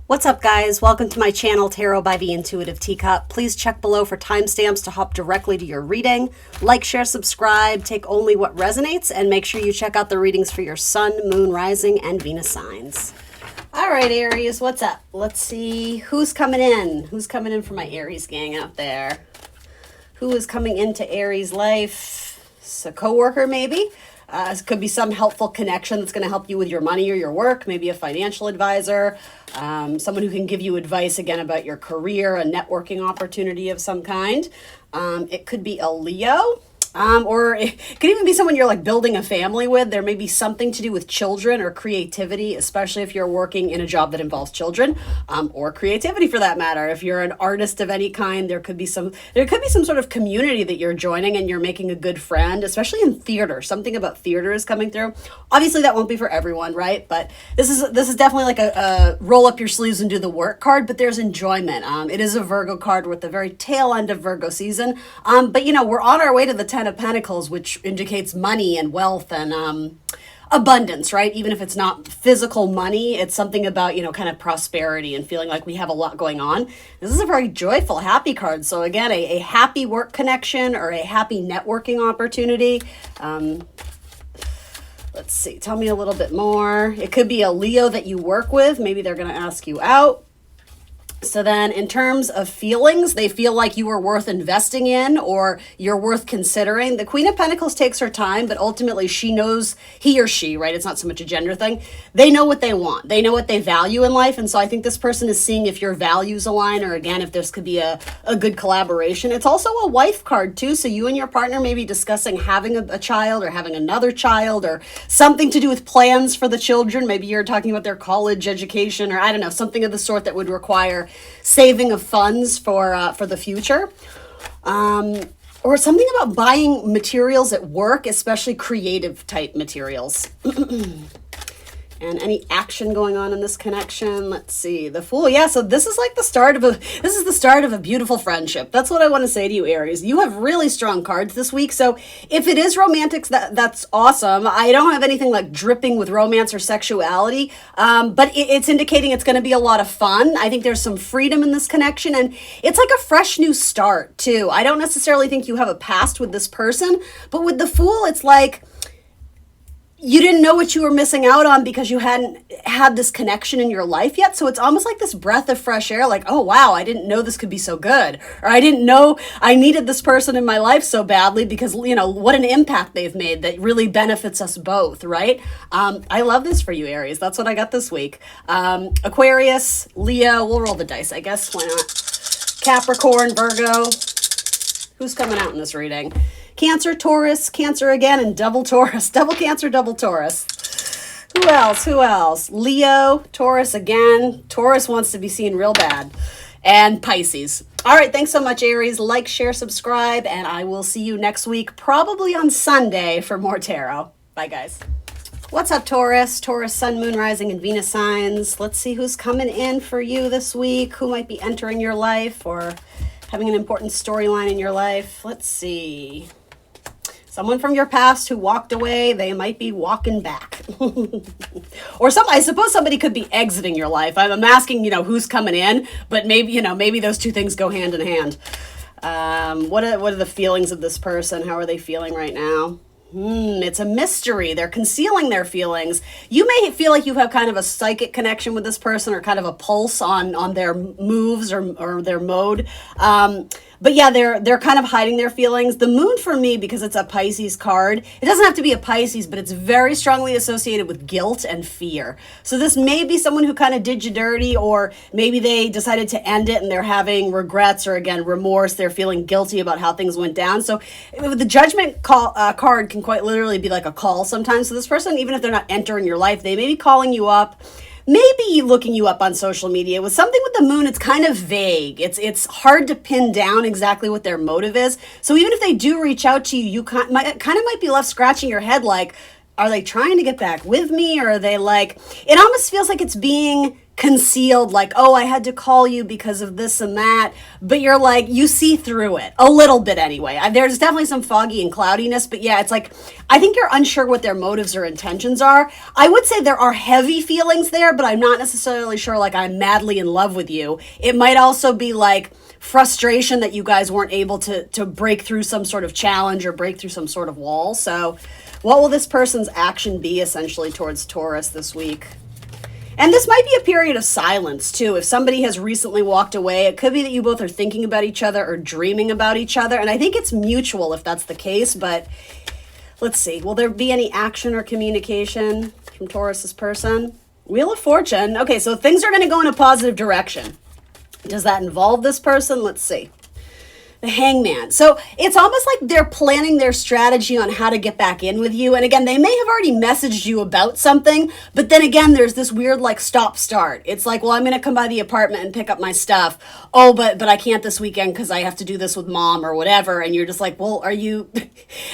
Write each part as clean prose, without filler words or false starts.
What's up, guys? Welcome to my channel, Tarot by the Intuitive Teacup. Please check below for timestamps to hop directly to your reading. Like, share, subscribe, take only what resonates, and make sure you check out the readings for your sun, moon, rising, and Venus signs. All right, Aries, what's up? Let's see who's coming in. Who's coming in for my Aries gang out there? Who is coming into Aries' life? It's a coworker, maybe. It could be some helpful connection that's going to help you with your money or your work, maybe a financial advisor, someone who can give you advice again about your career, a networking opportunity of some kind. It could be a Leo. Or it could even be someone you're like building a family with. There may be something to do with children or creativity, especially if you're working in a job that involves children, or creativity for that matter. If you're an artist of any kind, there could be some sort of community that you're joining and you're making a good friend, especially in theater. Something about theater is coming through. Obviously that won't be for everyone, right? But this is definitely like a roll up your sleeves and do the work card, but there's enjoyment. It is a Virgo card. We're at the very tail end of Virgo season. But we're on our way to the 10 of Pentacles, which indicates money and wealth and abundance, right? Even if it's not physical money, it's something about, kind of prosperity and feeling like we have a lot going on. This is a very joyful, happy card. So again, a happy work connection or a happy networking opportunity. Let's see, tell me a little bit more. It could be a Leo that you work with. Maybe they're going to ask you out. So then in terms of feelings, they feel like you are worth investing in or you're worth considering. The Queen of Pentacles takes her time, but ultimately she knows, he or she, right? It's not so much a gender thing. They know what they want. They know what they value in life. And so I think this person is seeing if your values align or again, if this could be a good collaboration. It's also a wife card too. So you and your partner may be discussing having a child or having another child or something to do with plans for the children. Maybe you're talking about their college education or I don't know, something of the sort that would require saving of funds for the future, or something about buying materials at work, especially creative type materials. And any action going on in this connection? Let's see. The Fool. Yeah, so this is like the start of a beautiful friendship. That's what I want to say to you, Aries. You have really strong cards this week. So if it is romantic, that's awesome. I don't have anything like dripping with romance or sexuality, but it's indicating it's going to be a lot of fun. I think there's some freedom in this connection, and it's like a fresh new start too. I don't necessarily think you have a past with this person, but with the Fool, it's like you didn't know what you were missing out on because you hadn't had this connection in your life yet. So it's almost like this breath of fresh air, like, oh, wow, I didn't know this could be so good. Or I didn't know I needed this person in my life so badly because, what an impact they've made that really benefits us both, right? I love this for you, Aries. That's what I got this week. Aquarius, Leo, we'll roll the dice, I guess. Why not? Capricorn, Virgo. Who's coming out in this reading? Cancer, Taurus, Cancer again, and double Taurus. Double Cancer, double Taurus. Who else? Leo, Taurus again. Taurus wants to be seen real bad. And Pisces. All right, thanks so much, Aries. Like, share, subscribe, and I will see you next week, probably on Sunday, for more tarot. Bye, guys. What's up, Taurus? Taurus, Sun, Moon, Rising, and Venus signs. Let's see who's coming in for you this week. Who might be entering your life or having an important storyline in your life. Let's see. Someone from your past who walked away, they might be walking back. Or I suppose somebody could be exiting your life. I'm asking, who's coming in, but maybe those two things go hand in hand. What are the feelings of this person? How are they feeling right now? It's a mystery. They're concealing their feelings. You may feel like you have kind of a psychic connection with this person or kind of a pulse on their moves or their mode. But yeah, they're kind of hiding their feelings. The moon for me, because it's a Pisces card, it doesn't have to be a Pisces, but it's very strongly associated with guilt and fear. So this may be someone who kind of did you dirty, or maybe they decided to end it and they're having regrets or again, remorse. They're feeling guilty about how things went down. So the judgment card can quite literally be like a call sometimes. So this person, even if they're not entering your life, they may be calling you up, maybe looking you up on social media. With something with the moon, it's kind of vague. It's hard to pin down exactly what their motive is. So even if they do reach out to you, you might be left scratching your head like, are they trying to get back with me? Or are they like, it almost feels like it's being concealed, like, oh, I had to call you because of this and that, but you're like, you see through it a little bit anyway. There's definitely some foggy and cloudiness, but yeah, it's like, I think you're unsure what their motives or intentions are. I would say there are heavy feelings there, but I'm not necessarily sure like I'm madly in love with you. It might also be like frustration that you guys weren't able to break through some sort of challenge or break through some sort of wall. So what will this person's action be essentially towards Taurus this week? And this might be a period of silence too. If somebody has recently walked away, it could be that you both are thinking about each other or dreaming about each other. And I think it's mutual if that's the case, but let's see. Will there be any action or communication from Taurus's person? Wheel of Fortune. Okay, so things are going to go in a positive direction. Does that involve this person? Let's see. The Hangman. So it's almost like they're planning their strategy on how to get back in with you. And again, they may have already messaged you about something, but then again, there's this weird like stop start. It's like, well, I'm going to come by the apartment and pick up my stuff. Oh, but I can't this weekend because I have to do this with mom or whatever. And you're just like, well, are you,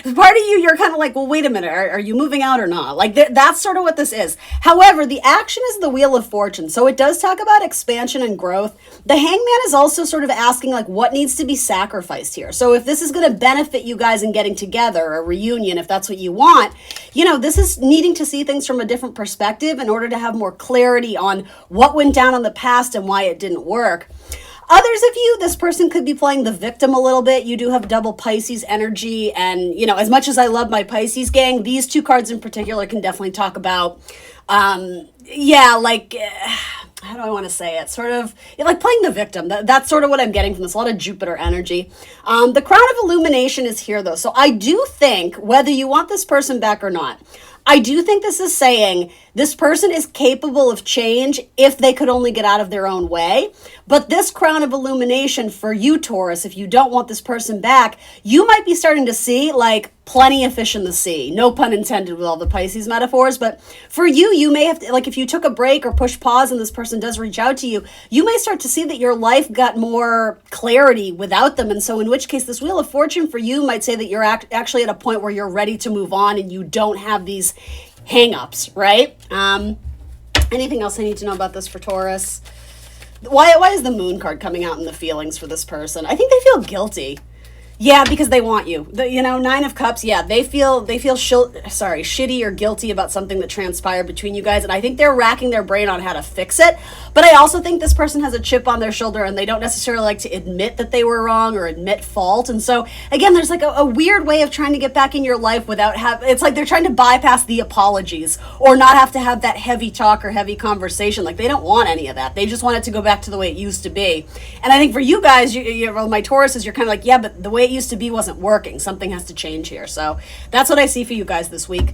part of you're kind of like, well, wait a minute. Are you moving out or not? Like that's sort of what this is. However, the action is the Wheel of Fortune. So it does talk about expansion and growth. The Hangman is also sort of asking like what needs to be sacrificed here. So if this is going to benefit you guys in getting together, a reunion, if that's what you want, you know, this is needing to see things from a different perspective in order to have more clarity on what went down in the past and why it didn't work. Others of you, this person could be playing the victim a little bit. You do have double Pisces energy. And, you know, as much as I love my Pisces gang, these two cards in particular can definitely talk about, how do I want to say it? Sort of like playing the victim. That's sort of what I'm getting from this. A lot of Jupiter energy. The Crown of Illumination is here though. So I do think whether you want this person back or not, I do think this is saying this person is capable of change if they could only get out of their own way. But this Crown of Illumination for you, Taurus, if you don't want this person back, you might be starting to see like plenty of fish in the sea. No pun intended with all the Pisces metaphors. But for you, you may have to, like if you took a break or push pause and this person does reach out to you, you may start to see that your life got more clarity without them. And so in which case this Wheel of Fortune for you might say that you're actually at a point where you're ready to move on and you don't have these hang-ups, right? Anything else I need to know about this for Taurus? Why is the Moon card coming out in the feelings for this person? I think they feel guilty. Yeah, because they want you. Nine of Cups, yeah, they feel shitty or guilty about something that transpired between you guys, and I think they're racking their brain on how to fix it. But I also think this person has a chip on their shoulder, and they don't necessarily like to admit that they were wrong or admit fault. And so, again, there's like a weird way of trying to get back in your life without it's like they're trying to bypass the apologies or not have to have that heavy talk or heavy conversation. Like, they don't want any of that. They just want it to go back to the way it used to be. And I think for you guys, my Tauruses, you're kind of like, yeah, but the way it used to be wasn't working. Something has to change here. So that's what I see for you guys this week.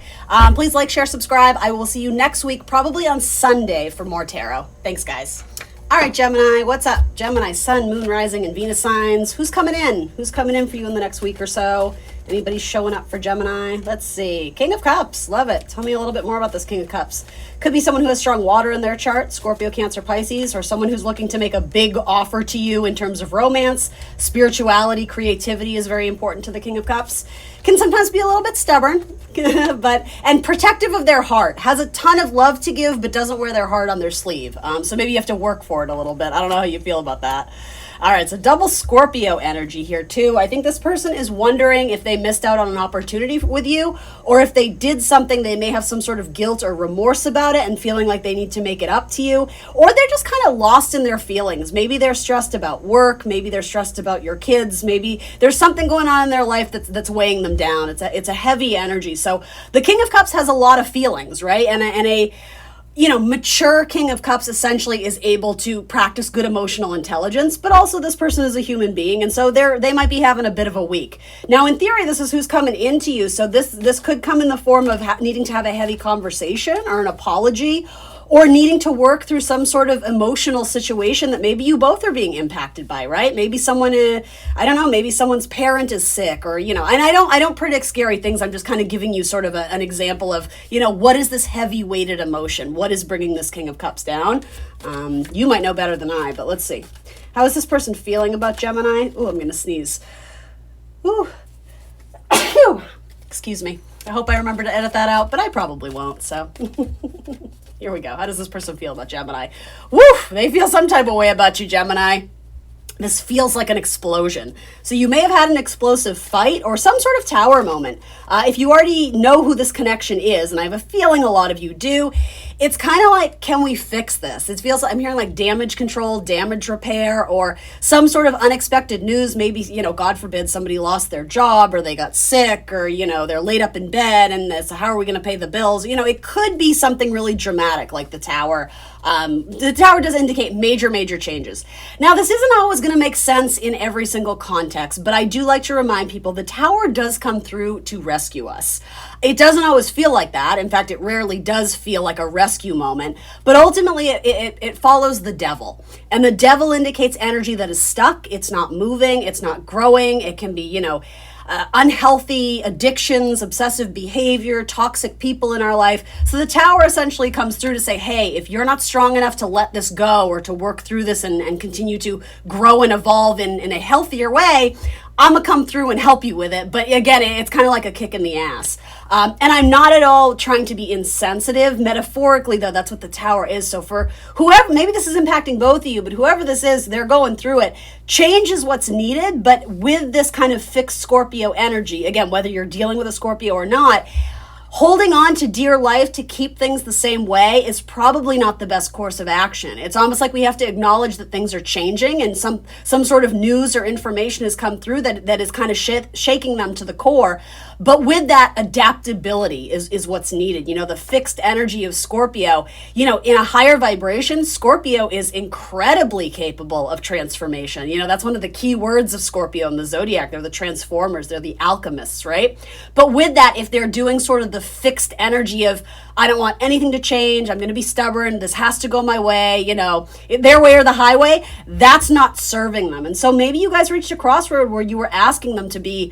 Please like, share, subscribe. I will see you next week, probably on Sunday, for more tarot. Thanks, guys. All right, Gemini, what's up? Gemini, Sun, Moon, Rising, and Venus signs. Who's coming in? Who's coming in for you in the next week or so? Anybody showing up for Gemini? Let's see. King of Cups. Love it. Tell me a little bit more about this King of Cups. Could be someone who has strong water in their chart, Scorpio, Cancer, Pisces, or someone who's looking to make a big offer to you in terms of romance. Spirituality, creativity is very important to the King of Cups. Can sometimes be a little bit stubborn, and protective of their heart. Has a ton of love to give, but doesn't wear their heart on their sleeve. So maybe you have to work for it a little bit. I don't know how you feel about that. All right, so double Scorpio energy here too. I think this person is wondering if they missed out on an opportunity with you, or if they did something, they may have some sort of guilt or remorse about it and feeling like they need to make it up to you, or they're just kind of lost in their feelings. Maybe they're stressed about work, maybe they're stressed about your kids, maybe there's something going on in their life that's weighing them down. It's a heavy energy. So the King of Cups has a lot of feelings, right? And a mature King of Cups essentially is able to practice good emotional intelligence, but also this person is a human being, and so they might be having a bit of a week. Now, in theory, this is who's coming into you, so this could come in the form of needing to have a heavy conversation or an apology, or needing to work through some sort of emotional situation that maybe you both are being impacted by, right? Maybe someone, maybe someone's parent is sick, or, and I don't predict scary things. I'm just kind of giving you sort of an example of, what is this heavy weighted emotion? What is bringing this King of Cups down? You might know better than I, but let's see. How is this person feeling about Gemini? Ooh, I'm going to sneeze. Ooh. Excuse me. I hope I remember to edit that out, but I probably won't, so. Here we go. How does this person feel about Gemini? Woo! They feel some type of way about you, Gemini. This feels like an explosion. So you may have had an explosive fight or some sort of tower moment. If you already know who this connection is, and I have a feeling a lot of you do, it's kind of like, can we fix this? It feels like I'm hearing like damage control, damage repair, or some sort of unexpected news. Maybe, God forbid somebody lost their job or they got sick or, they're laid up in bed and this, how are we going to pay the bills? It could be something really dramatic like the tower. The tower does indicate major changes. Now, this isn't always going to make sense in every single context, but I do like to remind people the tower does come through to rescue us. It doesn't always feel like that. In fact, it rarely does feel like a rescue moment, but ultimately it follows the devil. And the devil indicates energy that is stuck. It's not moving. It's not growing. It can be, unhealthy addictions, obsessive behavior, toxic people in our life. So the tower essentially comes through to say, hey, if you're not strong enough to let this go or to work through this and continue to grow and evolve in a healthier way, I'm going to come through and help you with it. But again, it's kind of like a kick in the ass. And I'm not at all trying to be insensitive. Metaphorically, though, that's what the tower is. So for whoever, maybe this is impacting both of you, but whoever this is, they're going through it. Change is what's needed, but with this kind of fixed Scorpio energy, again, whether you're dealing with a Scorpio or not, holding on to dear life to keep things the same way is probably not the best course of action. It's almost like we have to acknowledge that things are changing and some sort of news or information has come through that is kind of shaking them to the core. But with that, adaptability is what's needed. The fixed energy of Scorpio, in a higher vibration, Scorpio is incredibly capable of transformation. That's one of the key words of Scorpio in the zodiac. They're the transformers. They're the alchemists, right? But with that, if they're doing sort of the fixed energy of, I don't want anything to change, I'm going to be stubborn, this has to go my way, their way or the highway, that's not serving them. And so maybe you guys reached a crossroad where you were asking them to be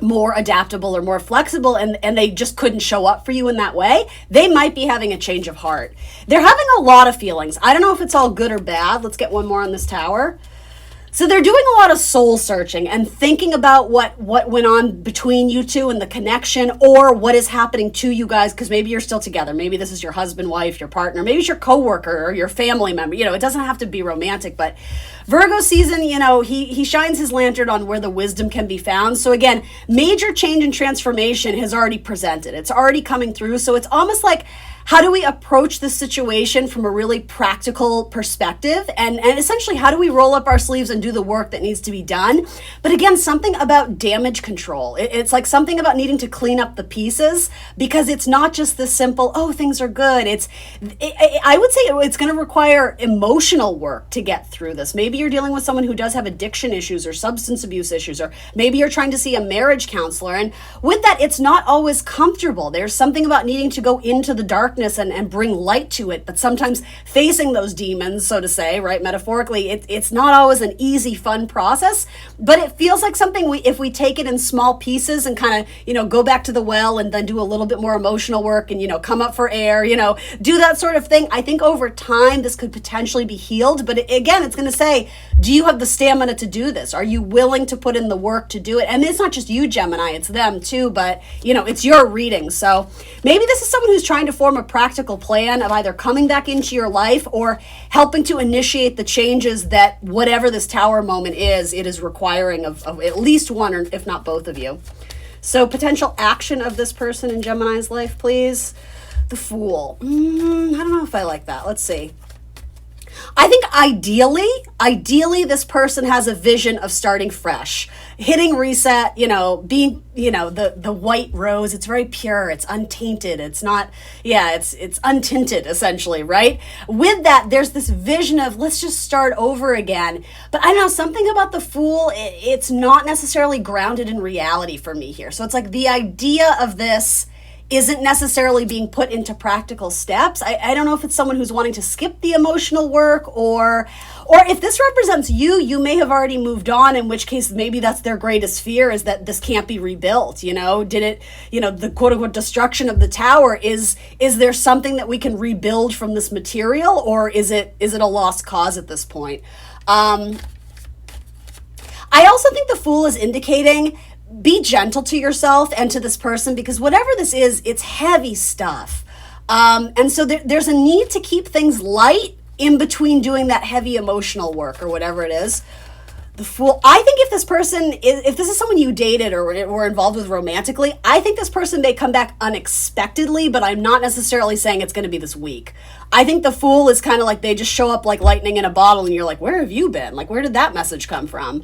more adaptable or more flexible and they just couldn't show up for you in that way. They might be having a change of heart. They're having a lot of feelings. I don't know if it's all good or bad. Let's get one more on this tower. So they're doing a lot of soul searching and thinking about what went on between you two and the connection, or what is happening to you guys, because maybe you're still together. Maybe this is your husband, wife, your partner. Maybe it's your coworker or your family member. It doesn't have to be romantic, but Virgo season, he shines his lantern on where the wisdom can be found. So again, major change and transformation has already presented. It's already coming through. So it's almost like, how do we approach this situation from a really practical perspective? And essentially, how do we roll up our sleeves and do the work that needs to be done? But again, something about damage control. It's like something about needing to clean up the pieces, because it's not just the simple, oh, things are good. I would say it's going to require emotional work to get through this. Maybe you're dealing with someone who does have addiction issues or substance abuse issues, or maybe you're trying to see a marriage counselor. And with that, it's not always comfortable. There's something about needing to go into the darkness and bring light to it, but sometimes facing those demons, so to say, right, metaphorically, it's not always an easy, fun process, but it feels like something if we take it in small pieces and kind of, go back to the well and then do a little bit more emotional work and, come up for air, do that sort of thing. I think over time, this could potentially be healed, but again, it's going to say, do you have the stamina to do this? Are you willing to put in the work to do it? And it's not just you, Gemini, it's them too, but, it's your reading. So maybe this is someone who's trying to form a practical plan of either coming back into your life or helping to initiate the changes that whatever this tower moment is, it is requiring of at least one, or if not both of you. So potential action of this person in Gemini's life, please. The Fool. I don't know if I like that. Let's see. I think ideally this person has a vision of starting fresh, hitting reset, being, the white rose. It's very pure. It's untainted. It's not, it's untinted essentially, right? With that, there's this vision of let's just start over again. But I don't know, something about the Fool, it's not necessarily grounded in reality for me here. So it's like the idea of this isn't necessarily being put into practical steps. I don't know if it's someone who's wanting to skip the emotional work, or if this represents you, you may have already moved on, in which case maybe that's their greatest fear, is that this can't be rebuilt. Did it, the quote unquote destruction of the tower, is there something that we can rebuild from this material, or is it a lost cause at this point? I also think the Fool is indicating be gentle to yourself and to this person, because whatever this is, it's heavy stuff. And so there's a need to keep things light in between doing that heavy emotional work or whatever it is. The Fool. I think if this is someone you dated or were involved with romantically, I think this person may come back unexpectedly, but I'm not necessarily saying it's going to be this week. I think the Fool is kind of like they just show up like lightning in a bottle and you're like, where have you been? Like, where did that message come from?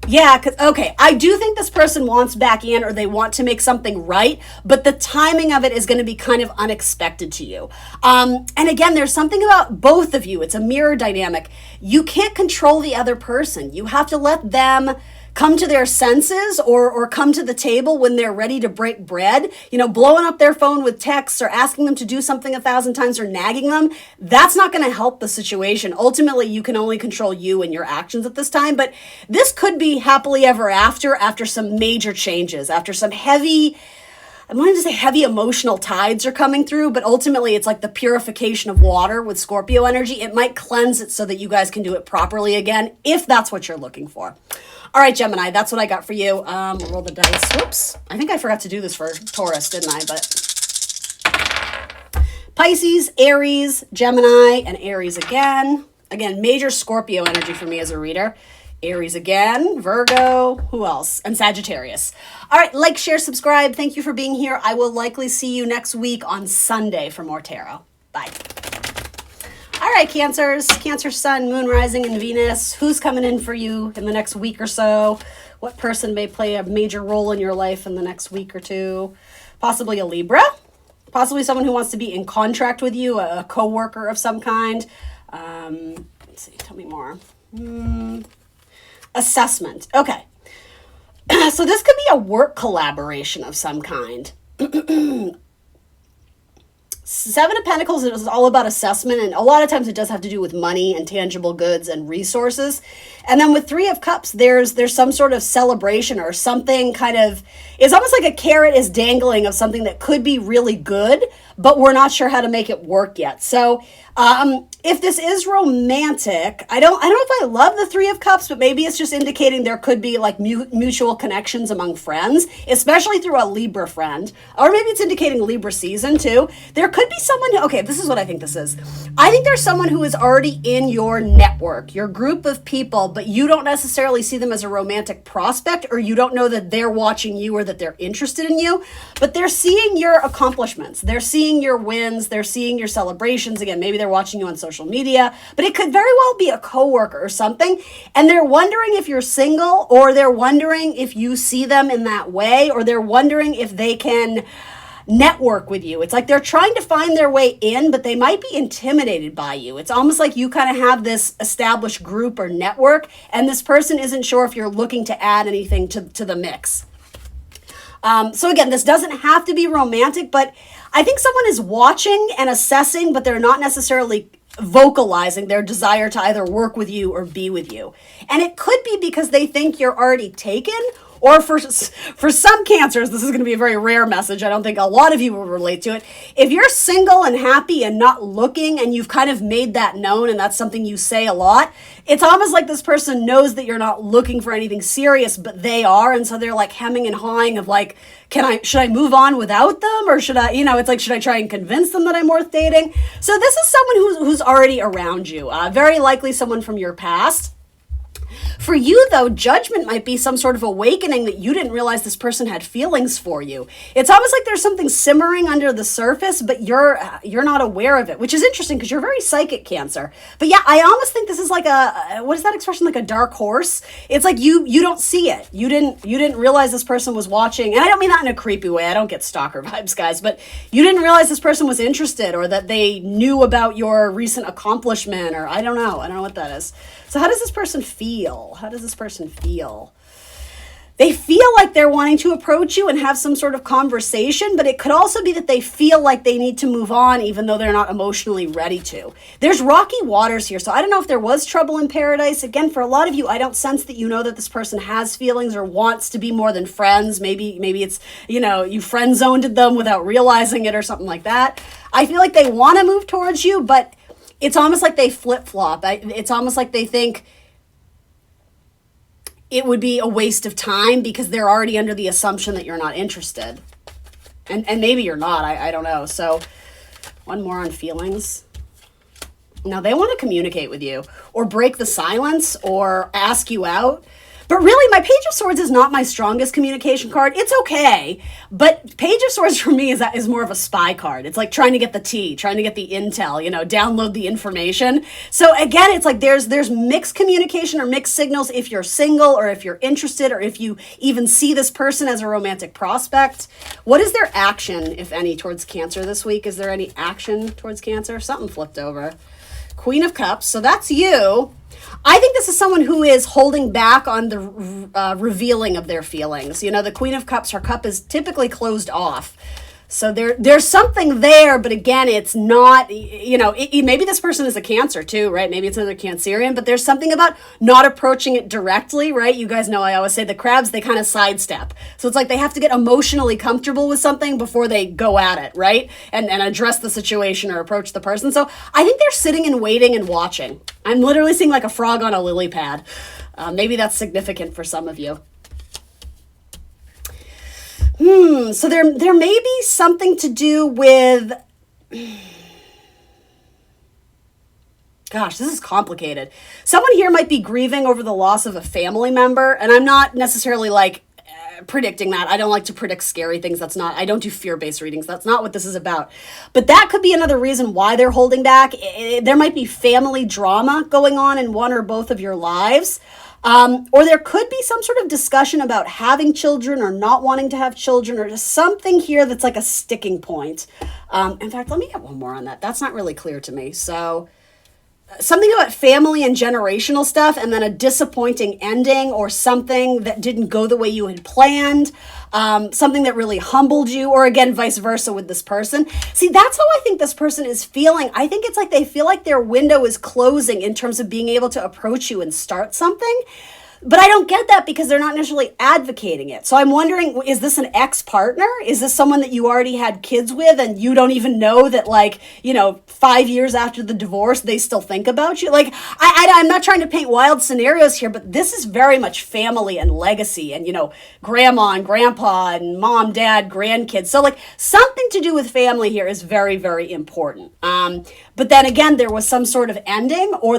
Yeah, okay, I do think this person wants back in, or they want to make something right, but the timing of it is going to be kind of unexpected to you. And again, there's something about both of you. It's a mirror dynamic. You can't control the other person. You have to let them come to their senses or come to the table when they're ready to break bread. You know, blowing up their phone with texts or asking them to do something 1,000 times or nagging them, that's not going to help the situation. Ultimately, you can only control you and your actions at this time, but this could be happily ever after some major changes, after some heavy, I wanted to say heavy emotional tides are coming through, but ultimately it's like the purification of water with Scorpio energy. It might cleanse it so that you guys can do it properly again, if that's what you're looking for. All right, Gemini, that's what I got for you. We'll roll the dice. Whoops. I think I forgot to do this for Taurus, didn't I? But Pisces, Aries, Gemini, and Aries again. Again, major Scorpio energy for me as a reader. Aries again, Virgo, who else? And Sagittarius. All right, like, share, subscribe. Thank you for being here. I will likely see you next week on Sunday for more tarot. Bye. All right, Cancers, Cancer Sun, Moon, Rising, and Venus. Who's coming in for you in the next week or so? What person may play a major role in your life in the next week or two? Possibly a Libra. Possibly someone who wants to be in contract with you, a co-worker of some kind. Let's see, tell me more. Assessment. Okay. So this could be a work collaboration of some kind. Seven of Pentacles is all about assessment, and a lot of times it does have to do with money and tangible goods and resources. And then with Three of Cups, there's some sort of celebration or something kind of, it's almost like a carrot is dangling of something that could be really good, but we're not sure how to make it work yet. So if this is romantic, I don't know if I love the Three of Cups, but maybe it's just indicating there could be like mutual connections among friends, especially through a Libra friend, or maybe it's indicating Libra season too. There could be someone who, okay, this is what I think this is. I think there's someone who is already in your network, your group of people, but you don't necessarily see them as a romantic prospect, or you don't know that they're watching you or that they're interested in you, but they're seeing your accomplishments. They're seeing your wins. They're seeing your celebrations. Again, maybe they're watching you on social media, but it could very well be a coworker or something. And they're wondering if you're single, or they're wondering if you see them in that way, or they're wondering if they can network with you. It's like they're trying to find their way in, but they might be intimidated by you. It's almost like you kind of have this established group or network, and this person isn't sure if you're looking to add anything to the mix. So again, this doesn't have to be romantic, but I think someone is watching and assessing, but they're not necessarily vocalizing their desire to either work with you or be with you. And it could be because they think you're already taken, or for some Cancers, this is going to be a very rare message. I don't think a lot of you will relate to it. If you're single and happy and not looking, and you've kind of made that known, and that's something you say a lot, it's almost like this person knows that you're not looking for anything serious, but they are. And so they're like hemming and hawing of like, should I move on without them? Or should I, it's like, should I try and convince them that I'm worth dating? So this is someone who's already around you. Very likely someone from your past. For you, though, judgment might be some sort of awakening that you didn't realize this person had feelings for you. It's almost like there's something simmering under the surface, but you're not aware of it, which is interesting because you're very psychic, Cancer. But yeah, I almost think this is like what is that expression? Like a dark horse. It's like you don't see it. You didn't realize this person was watching, and I don't mean that in a creepy way. I don't get stalker vibes, guys, but you didn't realize this person was interested, or that they knew about your recent accomplishment, or I don't know what that is. So how does this person feel? How does this person feel? They feel like they're wanting to approach you and have some sort of conversation, but it could also be that they feel like they need to move on even though they're not emotionally ready to. There's rocky waters here, so I don't know if there was trouble in paradise. Again, for a lot of you, I don't sense that you know that this person has feelings or wants to be more than friends. Maybe it's, you friend-zoned them without realizing it or something like that. I feel like they want to move towards you, but it's almost like they flip-flop. It's almost like they think, it would be a waste of time because they're already under the assumption that you're not interested. And maybe you're not, I don't know. So one more on feelings. Now they want to communicate with you or break the silence or ask you out. But really, my Page of Swords is not my strongest communication card. It's okay, but Page of Swords for me is more of a spy card. It's like trying to get the tea, trying to get the intel, download the information. So again, it's like there's mixed communication or mixed signals if you're single or if you're interested or if you even see this person as a romantic prospect. What is their action, if any, towards Cancer this week? Is there any action towards Cancer? Something flipped over. Queen of Cups, so that's you. I think this is someone who is holding back on the revealing of their feelings. The Queen of Cups, her cup is typically closed off. So there's something there, but again, it's not, maybe this person is a Cancer too, right? Maybe it's another Cancerian, but there's something about not approaching it directly, right? You guys know I always say the crabs, they kind of sidestep. So it's like they have to get emotionally comfortable with something before they go at it, right? And address the situation or approach the person. So I think they're sitting and waiting and watching. I'm literally seeing like a frog on a lily pad. Maybe that's significant for some of you. So there may be something to do with, gosh, this is complicated. Someone here might be grieving over the loss of a family member, and I'm not necessarily predicting that. I don't like to predict scary things. I don't do fear-based readings. That's not what this is about. But that could be another reason why they're holding back. There might be family drama going on in one or both of your lives. Or there could be some sort of discussion about having children or not wanting to have children or just something here that's like a sticking point. In fact, let me get one more on that. That's not really clear to me. So something about family and generational stuff and then a disappointing ending or something that didn't go the way you had planned. Something that really humbled you, or again, vice versa with this person. See, that's how I think this person is feeling. I think it's like they feel like their window is closing in terms of being able to approach you and start something. But I don't get that because they're not necessarily advocating it. So I'm wondering, is this an ex-partner? Is this someone that you already had kids with and you don't even know that 5 years after the divorce, they still think about you? I'm not trying to paint wild scenarios here, but this is very much family and legacy and, grandma and grandpa and mom, dad, grandkids. So something to do with family here is very, very important. But then again, there was some sort of ending or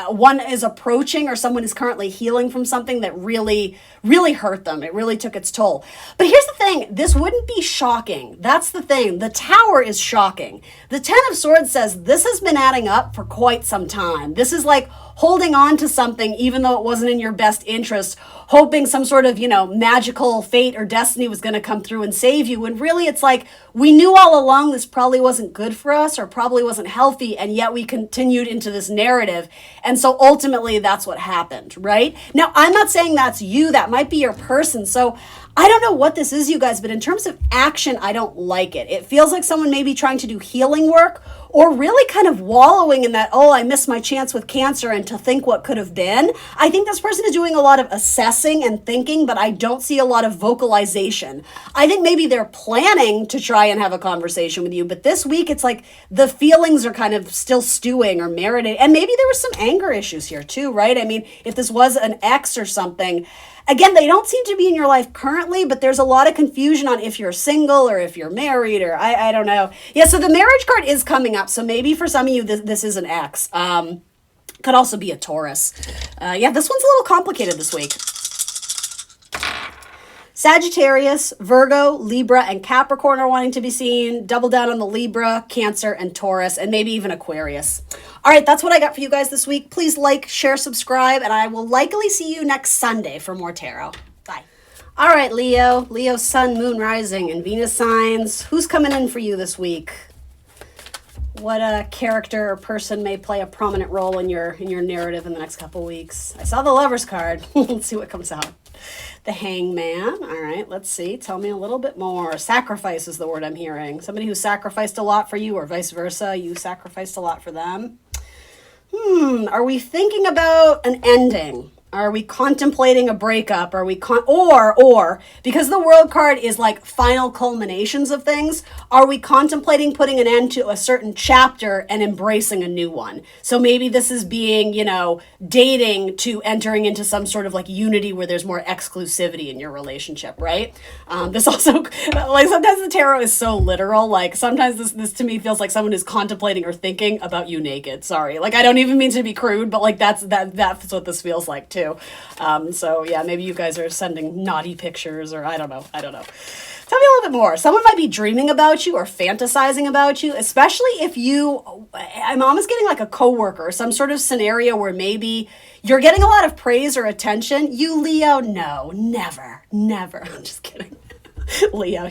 one is approaching or someone is currently healing from something that really, really hurt them. It really took its toll. But here's the thing. This wouldn't be shocking. That's the thing. The Tower is shocking. The Ten of Swords says this has been adding up for quite some time. This is like holding on to something even though it wasn't in your best interest, hoping some sort of, magical fate or destiny was going to come through and save you. When really it's like we knew all along this probably wasn't good for us or probably wasn't healthy, and yet we continued into this narrative. And so ultimately that's what happened, right? Now, I'm not saying that's you. That might be your person. So I don't know what this is, you guys, but in terms of action, I don't like it. It feels like someone may be trying to do healing work or really kind of wallowing in that, I missed my chance with Cancer and to think what could have been. I think this person is doing a lot of assessing and thinking, but I don't see a lot of vocalization. I think maybe they're planning to try and have a conversation with you, but this week it's like the feelings are kind of still stewing or marinating. And maybe there was some anger issues here too, right? I mean, if this was an ex or something, again, they don't seem to be in your life currently, but there's a lot of confusion on if you're single or if you're married or I don't know. Yeah, so the marriage card is coming up. So maybe for some of you, this is an ex. Could also be a Taurus. Yeah, this one's a little complicated this week. Sagittarius, Virgo, Libra, and Capricorn are wanting to be seen. Double down on the Libra, Cancer, and Taurus, and maybe even Aquarius. All right, that's what I got for you guys this week. Please like, share, subscribe, and I will likely see you next Sunday for more tarot. Bye. All right, Leo. Leo, Sun, Moon, Rising, and Venus signs. Who's coming in for you this week? What character or person may play a prominent role in your narrative in the next couple weeks? I saw the Lover's card. Let's see what comes out. The Hangman. All right, let's see. Tell me a little bit more. Sacrifice is the word I'm hearing. Somebody who sacrificed a lot for you or vice versa. You sacrificed a lot for them. Are we thinking about an ending? Are we contemplating a breakup? Are we or because the World card is like final culminations of things, are we contemplating putting an end to a certain chapter and embracing a new one? So maybe this is being, dating to entering into some sort of like unity where there's more exclusivity in your relationship, right? This also, like sometimes the tarot is so literal. Like sometimes this to me feels like someone is contemplating or thinking about you naked. Sorry, like I don't even mean to be crude, but like that's what this feels like too. So yeah, maybe you guys are sending naughty pictures or I don't know. Tell me a little bit more. Someone might be dreaming about you or fantasizing about you, especially if I'm almost getting like a coworker, some sort of scenario where maybe you're getting a lot of praise or attention. You Leo, no, never. I'm just kidding. Leo.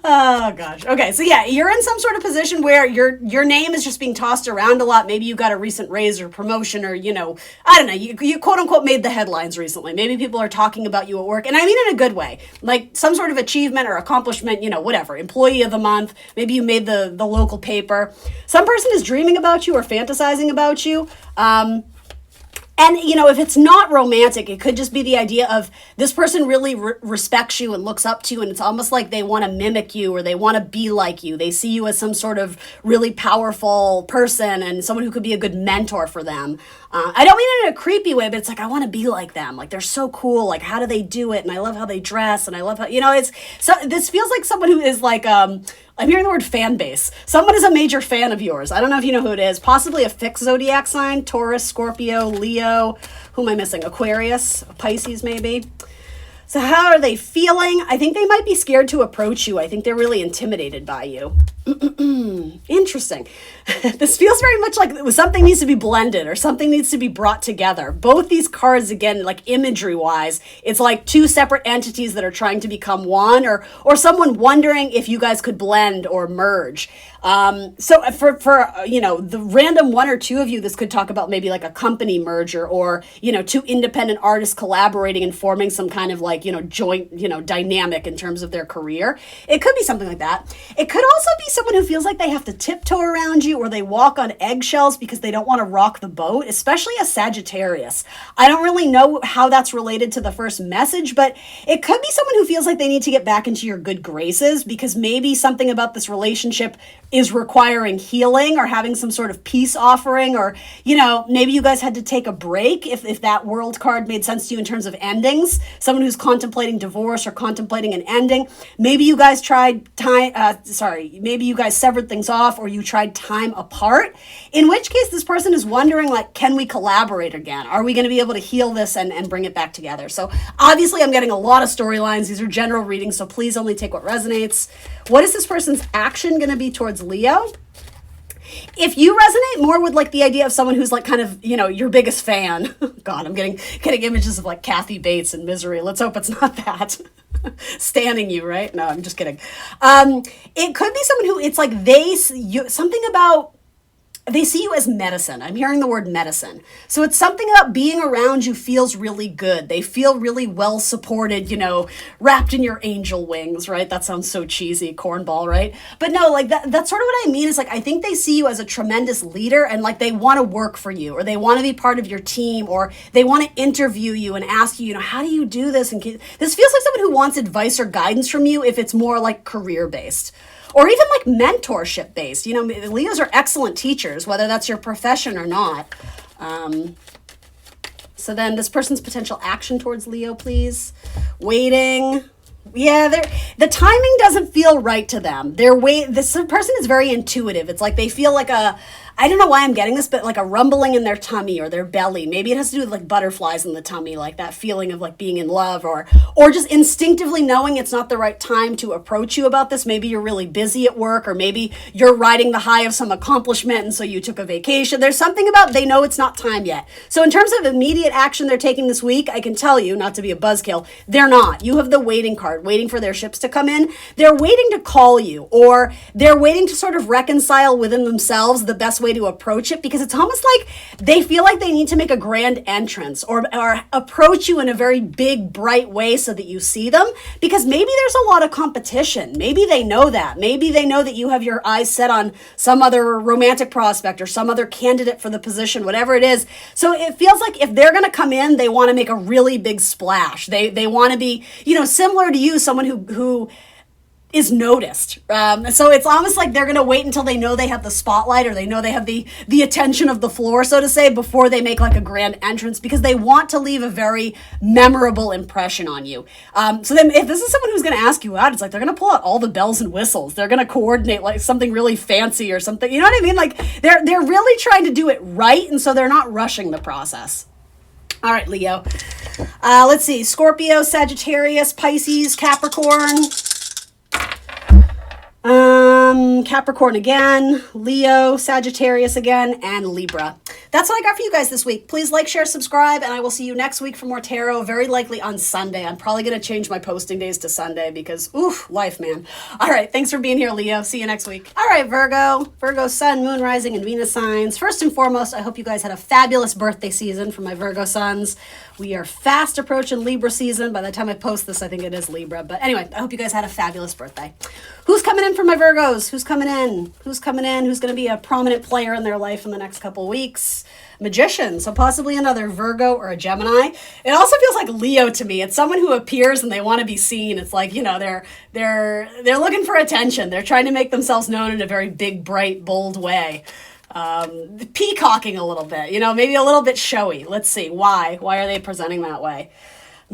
Oh gosh. Okay, so yeah, you're in some sort of position where your name is just being tossed around a lot. Maybe you got a recent raise or promotion, or I don't know, you quote unquote made the headlines recently. Maybe people are talking about you at work, and I mean in a good way, like some sort of achievement or accomplishment, whatever, employee of the month. Maybe you made the local paper. Some person is dreaming about you or fantasizing about you. And, if it's not romantic, it could just be the idea of this person really respects you and looks up to you, and it's almost like they want to mimic you or they want to be like you. They see you as some sort of really powerful person and someone who could be a good mentor for them. I don't mean it in a creepy way, but it's like, I want to be like them. Like, they're so cool. Like, how do they do it? And I love how they dress, and I love how, this feels like someone who is like, I'm hearing the word fan base. Someone is a major fan of yours. I don't know if you know who it is. Possibly a fixed zodiac sign, Taurus, Scorpio, Leo. Who am I missing? Aquarius, Pisces maybe. So how are they feeling? I think they might be scared to approach you. I think they're really intimidated by you. Interesting. This feels very much like something needs to be blended or something needs to be brought together. Both these cards, again, like imagery wise, it's like two separate entities that are trying to become one, or someone wondering if you guys could blend or merge. So for the random one or two of you, this could talk about maybe like a company merger or, two independent artists collaborating and forming some kind of like, joint, dynamic in terms of their career. It could be something like that. It could also be someone who feels like they have to tiptoe around you or they walk on eggshells because they don't want to rock the boat, especially a Sagittarius. I don't really know how that's related to the first message, but it could be someone who feels like they need to get back into your good graces because maybe something about this relationship is requiring healing or having some sort of peace offering, or, maybe you guys had to take a break if that world card made sense to you in terms of endings. Someone who's contemplating divorce or contemplating an ending. Maybe you guys maybe you guys severed things off or you tried time apart, in which case this person is wondering, like, can we collaborate again? Are we going to be able to heal this and bring it back together? So obviously I'm getting a lot of storylines. These are general readings, so please only take what resonates. What is this person's action going to be towards Leo? If you resonate more with like the idea of someone who's like kind of, your biggest fan. God, I'm getting images of like Kathy Bates and Misery. Let's hope it's not that. Standing you, right? No, I'm just kidding. It could be someone who it's like something about they see you as medicine. I'm hearing the word medicine. So it's something about being around you feels really good. They feel really well supported, wrapped in your angel wings, right? That sounds so cheesy, cornball, right? But no, like that's sort of what I mean is like, I think they see you as a tremendous leader and like they want to work for you or they want to be part of your team or they want to interview you and ask you, how do you do this? And this feels like someone who wants advice or guidance from you if it's more like career based. Or even like mentorship based. Leos are excellent teachers, whether that's your profession or not. So then this person's potential action towards Leo, please. Waiting. Yeah, the timing doesn't feel right to them. This person is very intuitive. It's like they feel like I don't know why I'm getting this, but like a rumbling in their tummy or their belly. Maybe it has to do with like butterflies in the tummy, like that feeling of like being in love or just instinctively knowing it's not the right time to approach you about this. Maybe you're really busy at work or maybe you're riding the high of some accomplishment and so you took a vacation. There's something about they know it's not time yet. So in terms of immediate action they're taking this week, I can tell you, not to be a buzzkill, they're not. You have the waiting card, waiting for their ships to come in. They're waiting to call you or they're waiting to sort of reconcile within themselves the best way way to approach it, because it's almost like they feel like they need to make a grand entrance or approach you in a very big, bright way so that you see them, because maybe there's a lot of competition. Maybe they know that. Maybe they know that you have your eyes set on some other romantic prospect or some other candidate for the position, whatever it is. So it feels like if they're going to come in, they want to make a really big splash. They want to be, similar to you, someone who is noticed. So it's almost like they're going to wait until they know they have the spotlight, or they know they have the attention of the floor, so to say, before they make like a grand entrance, because they want to leave a very memorable impression on you. So then if this is someone who's going to ask you out, it's like they're going to pull out all the bells and whistles. They're going to coordinate like something really fancy or something. You know what I mean? Like they're really trying to do it right. And so they're not rushing the process. All right, Leo. Let's see. Scorpio, Sagittarius, Pisces, Capricorn. Capricorn again, Leo, Sagittarius again, and Libra. That's what I got for you guys this week. Please like, share, subscribe, and I will see you next week for more tarot, very likely on Sunday. I'm probably going to change my posting days to Sunday because, life, man. All right, thanks for being here, Leo. See you next week. All right, Virgo, Sun, Moon, Rising, and Venus signs. First and foremost, I hope you guys had a fabulous birthday season for my Virgo sons. We are fast approaching Libra season. By the time I post this, I think it is Libra. But anyway, I hope you guys had a fabulous birthday. Who's coming in for my Virgos? Who's coming in? Who's going to be a prominent player in their life in the next couple weeks? Magician, so possibly another Virgo or a Gemini. It also feels like Leo to me. It's someone who appears and they want to be seen. It's like, they're looking for attention. They're trying to make themselves known in a very big, bright, bold way. Peacocking a little bit, maybe a little bit showy. Let's see. Why are they presenting that way?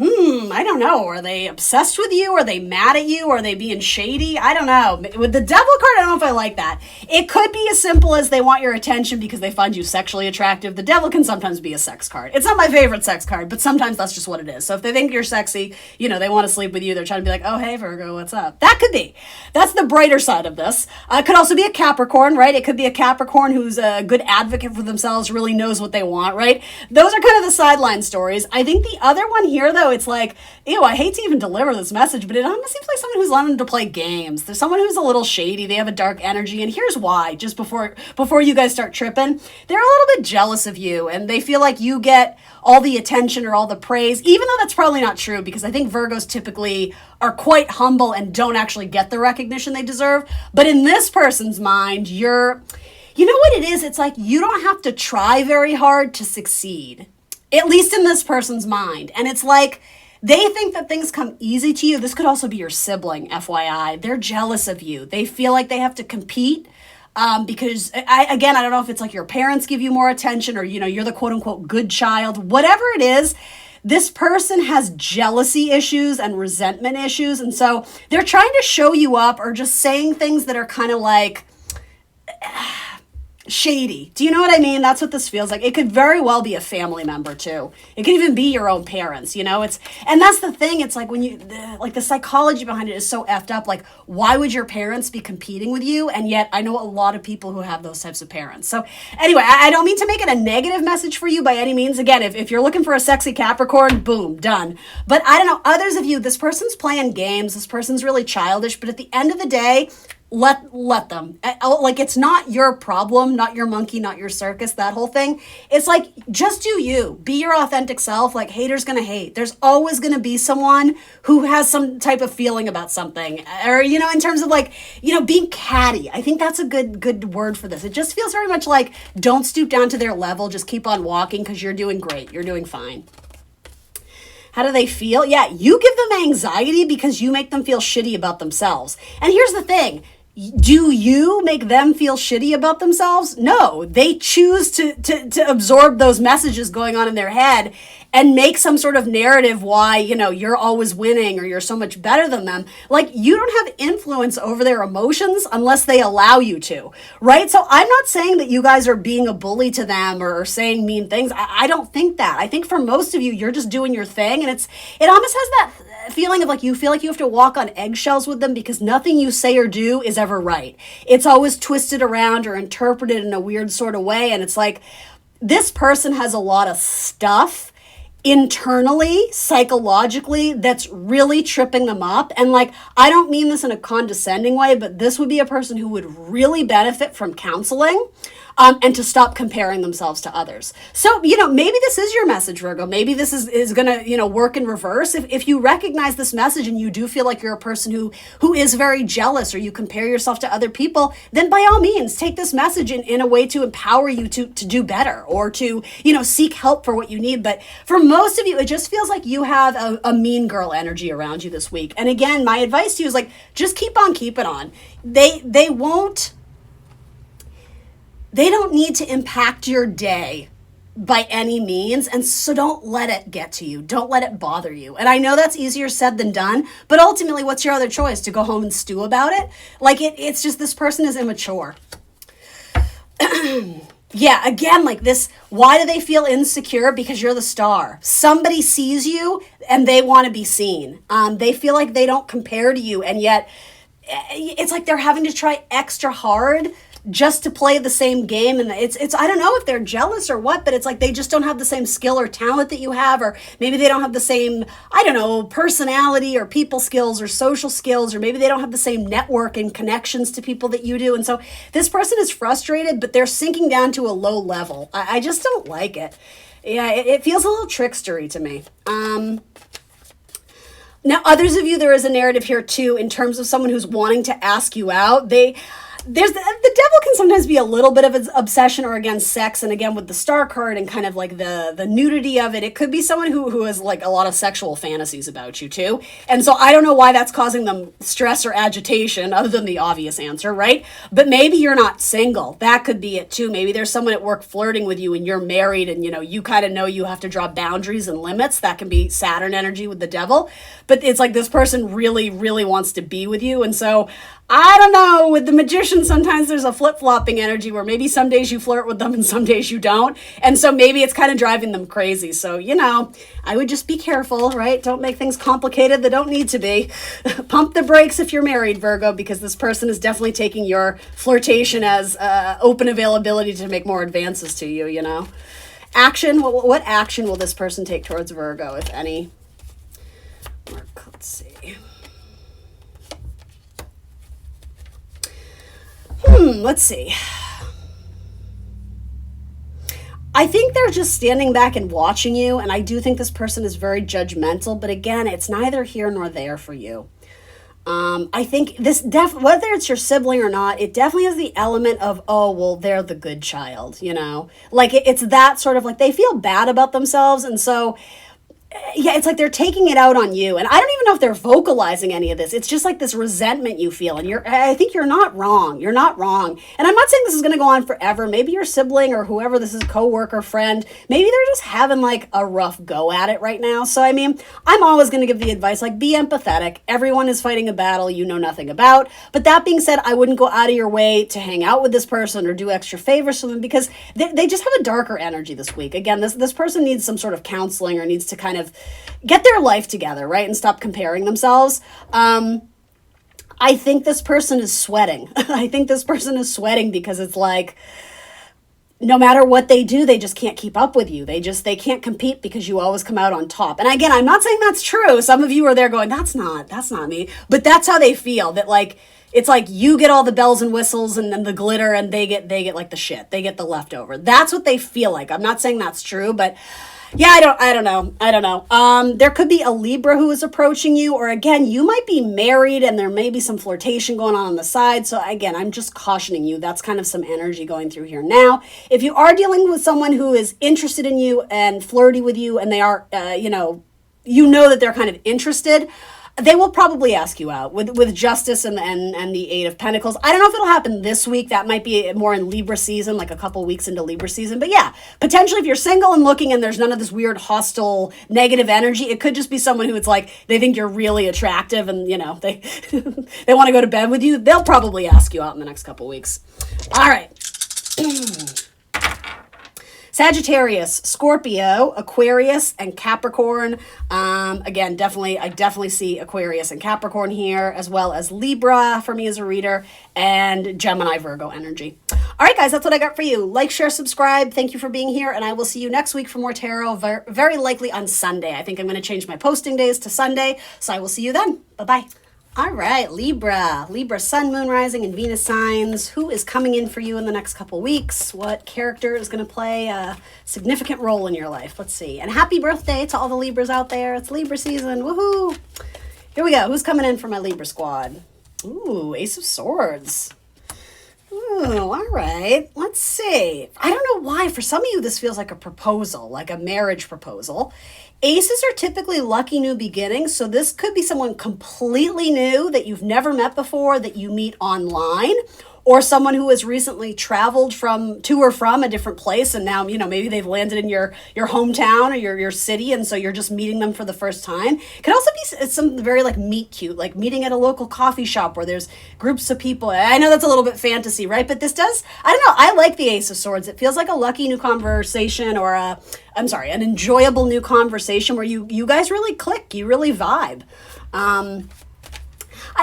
I don't know. Are they obsessed with you? Are they mad at you? Are they being shady? I don't know. With the devil card, I don't know if I like that. It could be as simple as they want your attention because they find you sexually attractive. The devil can sometimes be a sex card. It's not my favorite sex card, but sometimes that's just what it is. So if they think you're sexy, they want to sleep with you. They're trying to be like, oh, hey, Virgo, what's up? That could be. That's the brighter side of this. It could also be a Capricorn, right? It could be a Capricorn who's a good advocate for themselves, really knows what they want, right? Those are kind of the sideline stories. I think the other one here, though, it's like, ew, I hate to even deliver this message, but it almost seems like someone who's learning to play games. There's someone who's a little shady. They have a dark energy. And here's why, just before you guys start tripping, they're a little bit jealous of you and they feel like you get all the attention or all the praise, even though that's probably not true, because I think Virgos typically are quite humble and don't actually get the recognition they deserve. But in this person's mind, you know what it is? It's like you don't have to try very hard to succeed, at least in this person's mind. And it's like, they think that things come easy to you. This could also be your sibling, FYI. They're jealous of you. They feel like they have to compete because, I don't know if it's like your parents give you more attention or, you're the quote-unquote good child. Whatever it is, this person has jealousy issues and resentment issues. And so they're trying to show you up or just saying things that are kind of like shady. Do you know what I mean? That's what this feels like. It could very well be a family member too. It could even be your own parents, and that's the thing. It's like when the psychology behind it is so effed up. Like, why would your parents be competing with you? And yet I know a lot of people who have those types of parents. So anyway, I don't mean to make it a negative message for you by any means. Again, if you're looking for a sexy Capricorn, boom, done. But I don't know, others of you, this person's playing games. This person's really childish, but at the end of the day, let them. Like, it's not your problem, not your monkey, not your circus, that whole thing. It's like, just do you. Be your authentic self. Like, haters gonna hate. There's always gonna be someone who has some type of feeling about something. Or, in terms of like, being catty. I think that's a good word for this. It just feels very much like, don't stoop down to their level. Just keep on walking because you're doing great. You're doing fine. How do they feel? Yeah, you give them anxiety because you make them feel shitty about themselves. And here's the thing. Do you make them feel shitty about themselves? No, they choose to absorb those messages going on in their head and make some sort of narrative why, you're always winning or you're so much better than them. Like, you don't have influence over their emotions unless they allow you to, right? So I'm not saying that you guys are being a bully to them or saying mean things. I don't think that. I think for most of you, you're just doing your thing. And it almost has that feeling of like you feel like you have to walk on eggshells with them because nothing you say or do is ever right. It's always twisted around or interpreted in a weird sort of way. And it's like, this person has a lot of stuff internally, psychologically, that's really tripping them up. And like, I don't mean this in a condescending way, but this would be a person who would really benefit from counseling. and to stop comparing themselves to others. So, maybe this is your message, Virgo. Maybe this is going to, work in reverse. If you recognize this message and you do feel like you're a person who is very jealous, or you compare yourself to other people, then by all means, take this message in a way to empower you to do better, or to, seek help for what you need. But for most of you, it just feels like you have a mean girl energy around you this week. And again, my advice to you is like, just keep on keeping on. They don't need to impact your day by any means. And so don't let it get to you. Don't let it bother you. And I know that's easier said than done, but ultimately, what's your other choice? To go home and stew about it? Like it's just, this person is immature. Yeah, again, like this, why do they feel insecure? Because you're the star. Somebody sees you and they want to be seen. They feel like they don't compare to you, and yet it's like they're having to try extra hard just to play the same game. And it's I don't know if they're jealous or what, but it's like they just don't have the same skill or talent that you have, or maybe they don't have the same, I don't know, personality or people skills or social skills, or maybe they don't have the same network and connections to people that you do. And so this person is frustrated, but they're sinking down to a low level. I just don't like it. Yeah, it feels a little trickstery to me. Now, others of you, there is a narrative here too, in terms of someone who's wanting to ask you out. The devil can sometimes be a little bit of an obsession, or again, sex, and again with the star card and kind of like the nudity of it. It could be someone who has like a lot of sexual fantasies about you too. And so I don't know why that's causing them stress or agitation, other than the obvious answer, right? But maybe you're not single. That could be it too. Maybe there's someone at work flirting with you and you're married, and you kind of know you have to draw boundaries and limits. That can be Saturn energy with the devil. But it's like this person really, really wants to be with you. And so I don't know, with the magician, sometimes there's a flip-flopping energy where maybe some days you flirt with them and some days you don't. And so maybe it's kind of driving them crazy. So, I would just be careful, right? Don't make things complicated that don't need to be. Pump the brakes if you're married, Virgo, because this person is definitely taking your flirtation as open availability to make more advances to you, Action, what action will this person take towards Virgo, if any? Let's see. Let's see. I think they're just standing back and watching you, and I do think this person is very judgmental, but again, it's neither here nor there for you. I think this whether it's your sibling or not, it definitely has the element of, oh, well, they're the good child, Like it's that sort of like they feel bad about themselves, and so yeah, it's like they're taking it out on you. And I don't even know if they're vocalizing any of this. It's just like this resentment you feel. And I think you're not wrong. You're not wrong. And I'm not saying this is going to go on forever. Maybe your sibling or whoever this is, coworker, friend, maybe they're just having like a rough go at it right now. So, I mean, I'm always going to give the advice, like, be empathetic. Everyone is fighting a battle you know nothing about. But that being said, I wouldn't go out of your way to hang out with this person or do extra favors for them, because they just have a darker energy this week. Again, this person needs some sort of counseling, or needs to kind of get their life together, right? And stop comparing themselves. I think this person is sweating. I think this person is sweating because it's like, no matter what they do, they just can't keep up with you. They can't compete because you always come out on top. And again, I'm not saying that's true. Some of you are there going, that's not me. But that's how they feel, that like, it's like you get all the bells and whistles and then the glitter, and they get like the shit. They get the leftover. That's what they feel like. I'm not saying that's true, but yeah, I don't know. There could be a Libra who is approaching you, or again, you might be married and there may be some flirtation going on the side. So again, I'm just cautioning you. That's kind of some energy going through here. Now, if you are dealing with someone who is interested in you and flirty with you, and they are, you know that they're kind of interested, they will probably ask you out with Justice and the Eight of Pentacles. I don't know if it'll happen this week. That might be more in Libra season, like a couple weeks into Libra season. But yeah, potentially if you're single and looking and there's none of this weird hostile negative energy, it could just be someone who it's like they think you're really attractive and, they they want to go to bed with you. They'll probably ask you out in the next couple weeks. All right. Sagittarius, Scorpio, Aquarius, and Capricorn. Again, I definitely see Aquarius and Capricorn here, as well as Libra for me as a reader, and Gemini, Virgo energy. All right, guys, that's what I got for you. Like, share, subscribe. Thank you for being here, and I will see you next week for more tarot, very likely on Sunday. I think I'm going to change my posting days to Sunday, so I will see you then. Bye-bye. All right, Libra. Libra, sun, moon, rising, and Venus signs. Who is coming in for you in the next couple weeks? What character is going to play a significant role in your life? Let's see. And happy birthday to all the Libras out there. It's Libra season. Woohoo! Here we go. Who's coming in for my Libra squad? Ooh, Ace of Swords. Ooh, all right. Let's see. I don't know why. For some of you, this feels like a proposal, like a marriage proposal. Aces are typically lucky new beginnings, so this could be someone completely new that you've never met before, that you meet online, or someone who has recently traveled to or from a different place, and now, maybe they've landed in your hometown or your city, and so you're just meeting them for the first time. It could also be something very like meet cute, like meeting at a local coffee shop where there's groups of people. I know that's a little bit fantasy, right? But this does, I don't know, I like the Ace of Swords. It feels like a lucky new conversation, or an enjoyable new conversation where you guys really click, you really vibe.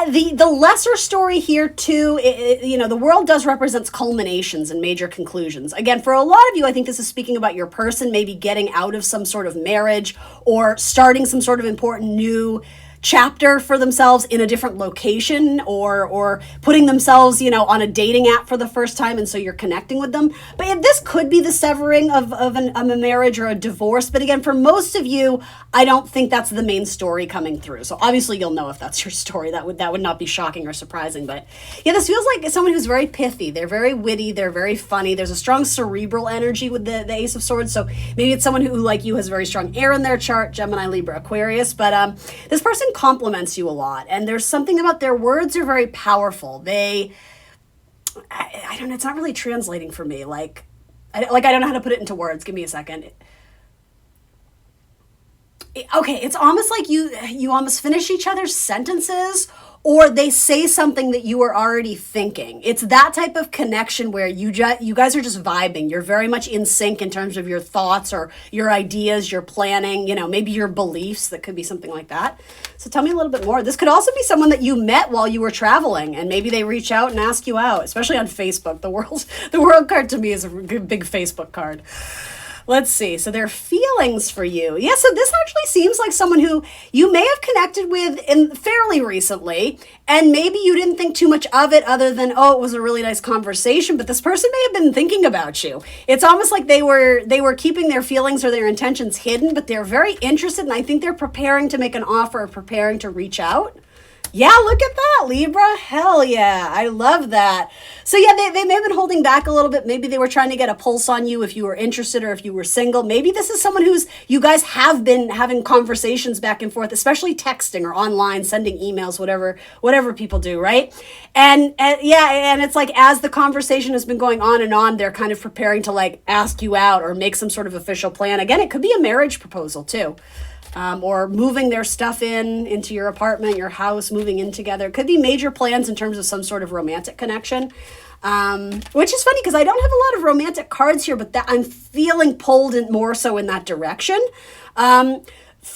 The lesser story here too, the world does represent culminations and major conclusions. Again, for a lot of you, I think this is speaking about your person maybe getting out of some sort of marriage or starting some sort of important new chapter for themselves in a different location, or putting themselves, on a dating app for the first time, and so you're connecting with them. But this could be the severing of a marriage or a divorce. But again, for most of you, I don't think that's the main story coming through. So obviously you'll know if that's your story. That would not be shocking or surprising. But yeah, this feels like someone who's very pithy. They're very witty. They're very funny. There's a strong cerebral energy with the Ace of Swords. So maybe it's someone who, like you, has very strong air in their chart, Gemini, Libra, Aquarius. But this person compliments you a lot, and there's something about their words are very powerful. I don't know, it's not really translating for me. I don't know how to put it into words. Give me a second. Okay, it's almost like you almost finish each other's sentences, or they say something that you were already thinking. It's that type of connection where you guys are just vibing. You're very much in sync in terms of your thoughts or your ideas, your planning, maybe your beliefs. That could be something like that. So tell me a little bit more. This could also be someone that you met while you were traveling, and maybe they reach out and ask you out, especially on Facebook. The world card to me is a big Facebook card. Let's see. So their feelings for you. Yeah, so this actually seems like someone who you may have connected with fairly recently, and maybe you didn't think too much of it other than, it was a really nice conversation, but this person may have been thinking about you. It's almost like they were keeping their feelings or their intentions hidden, but they're very interested, and I think they're preparing to make an offer or preparing to reach out. Yeah, look at that, Libra. Hell yeah. I love that. So yeah, they may have been holding back a little bit. Maybe they were trying to get a pulse on you if you were interested or if you were single. Maybe this is someone you guys have been having conversations back and forth, especially texting or online, sending emails, whatever people do, right? And it's like as the conversation has been going on and on, they're kind of preparing to ask you out or make some sort of official plan. Again, it could be a marriage proposal too. Or moving their stuff into your apartment, your house, moving in together. It could be major plans in terms of some sort of romantic connection, which is funny because I don't have a lot of romantic cards here, but I'm feeling pulled in more so in that direction.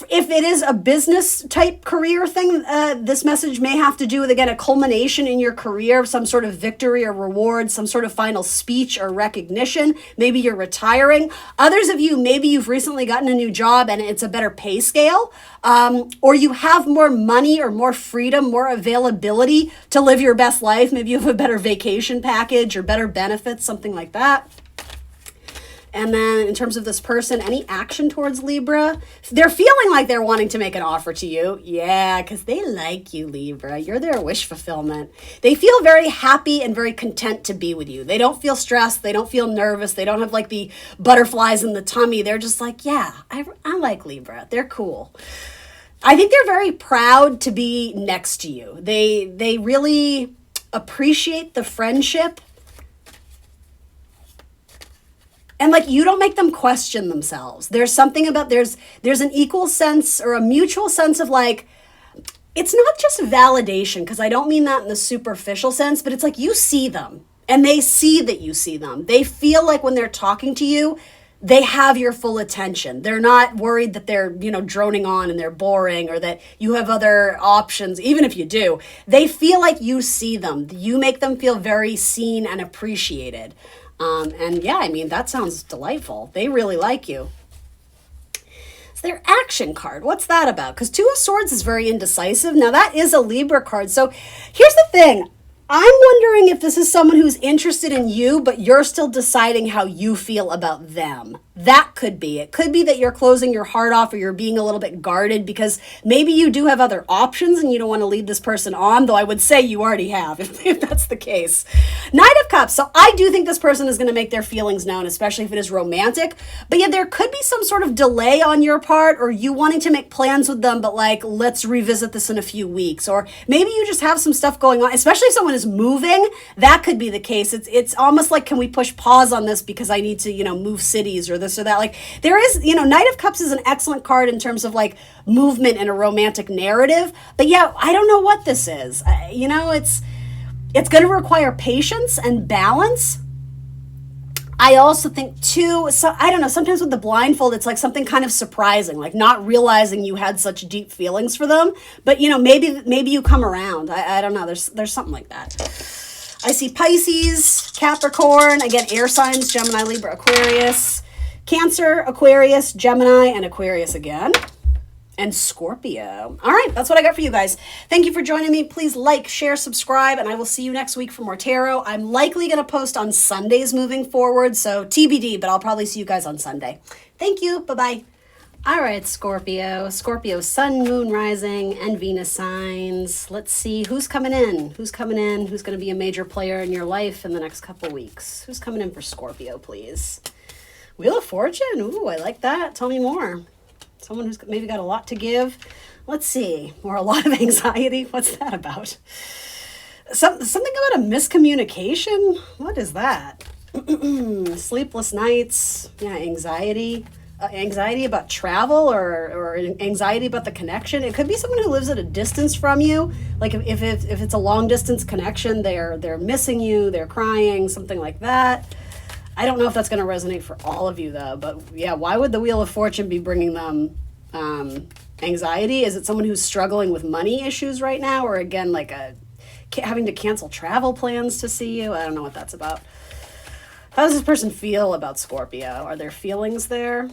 If it is a business type career thing, this message may have to do with, again, a culmination in your career, some sort of victory or reward, some sort of final speech or recognition. Maybe you're retiring. Others of you, maybe you've recently gotten a new job and it's a better pay scale, or you have more money or more freedom, more availability to live your best life. Maybe you have a better vacation package or better benefits, something like that. And then in terms of this person, any action towards Libra? They're feeling like they're wanting to make an offer to you. Yeah, because they like you, Libra. You're their wish fulfillment. They feel very happy and very content to be with you. They don't feel stressed. They don't feel nervous. They don't have the butterflies in the tummy. They're just like, yeah, I like Libra. They're cool. I think they're very proud to be next to you. They really appreciate the friendship. And you don't make them question themselves. There's something about, there's an equal sense or a mutual sense of it's not just validation, because I don't mean that in the superficial sense, but it's you see them and they see that you see them. They feel like when they're talking to you, they have your full attention. They're not worried that they're, droning on and they're boring or that you have other options. Even if you do, they feel like you see them. You make them feel very seen and appreciated. And yeah, that sounds delightful. They really like you. It's their action card. What's that about? Because Two of Swords is very indecisive. Now, that is a Libra card. So here's the thing. I'm wondering if this is someone who's interested in you, but you're still deciding how you feel about them. That could be. It could be that you're closing your heart off or you're being a little bit guarded because maybe you do have other options and you don't want to lead this person on, though I would say you already have, if that's the case. Knight of Cups. So I do think this person is going to make their feelings known, especially if it is romantic. But yeah, there could be some sort of delay on your part or you wanting to make plans with them, but like, let's revisit this in a few weeks. Or maybe you just have some stuff going on, especially if someone is moving. That could be the case. It's almost like, can we push pause on this because I need to, move cities or this or that. Like there is, Knight of Cups is an excellent card in terms of like movement in a romantic narrative. But yeah, I don't know what this is. It's going to require patience and balance. I also think too, so I don't know, sometimes with the blindfold, it's like something kind of surprising, like not realizing you had such deep feelings for them. But maybe you come around. I don't know. There's something like that. I see Pisces, Capricorn, again, air signs, Gemini, Libra, Aquarius, Cancer, Aquarius, Gemini, and Aquarius again, and Scorpio. All right, that's what I got for you guys. Thank you for joining me. Please like, share, subscribe, and I will see you next week for more tarot. I'm likely going to post on Sundays moving forward, so TBD, but I'll probably see you guys on Sunday. Thank you. Bye-bye. All right, Scorpio, Sun, Moon, Rising, and Venus signs. Let's see who's coming in. Who's going to be a major player in your life in the next couple weeks? Who's coming in for Scorpio, please? Wheel of Fortune. Ooh, I like that. Tell me more. Someone who's maybe got a lot to give. Let's see. Or a lot of anxiety. What's that about? Something about a miscommunication? What is that? Sleepless nights. Yeah, anxiety. Anxiety about travel or anxiety about the connection. It could be someone who lives at a distance from you. Like if it's a long distance connection, they're missing you, they're crying, something like that. I don't know if that's going to resonate for all of you though, but yeah, why would the Wheel of Fortune be bringing them anxiety? Is it someone who's struggling with money issues right now? Or again, like having to cancel travel plans to see you? I don't know what that's about. How does this person feel about Scorpio? Are there feelings there?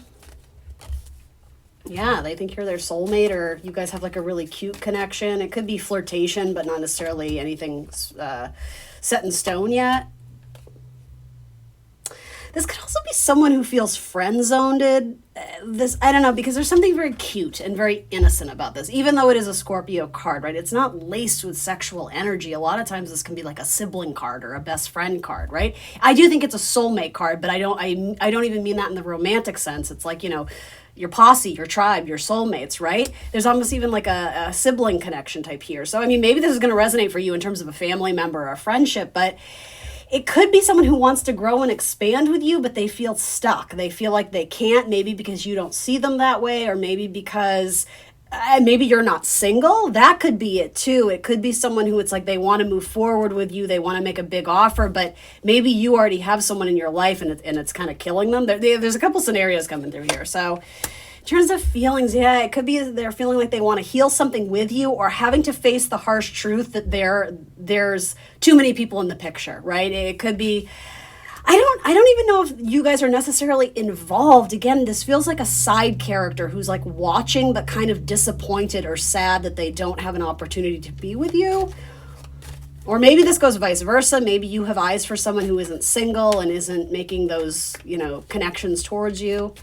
Yeah, they think you're their soulmate or you guys have like a really cute connection. It could be flirtation, but not necessarily anything set in stone yet. This could also be someone who feels friend-zoned. I don't know, because there's something very cute and very innocent about this, even though it is a Scorpio card, right? It's not laced with sexual energy. A lot of times this can be like a sibling card or a best friend card, right? I do think it's a soulmate card, but I don't even mean that in the romantic sense. It's like, your posse, your tribe, your soulmates, right? There's almost even like a sibling connection type here. So, I mean, maybe this is going to resonate for you in terms of a family member or a friendship, but it could be someone who wants to grow and expand with you, but they feel stuck. They feel like they can't, maybe because you don't see them that way, or maybe because maybe you're not single. That could be it too. It could be someone who it's like they want to move forward with you. They want to make a big offer, but maybe you already have someone in your life and it's kind of killing them. There's a couple scenarios coming through here. So in terms of feelings, yeah, it could be they're feeling like they want to heal something with you or having to face the harsh truth that there's too many people in the picture, right? It could be, I don't even know if you guys are necessarily involved. Again, this feels like a side character who's like watching but kind of disappointed or sad that they don't have an opportunity to be with you. Or maybe this goes vice versa. Maybe you have eyes for someone who isn't single and isn't making those, connections towards you.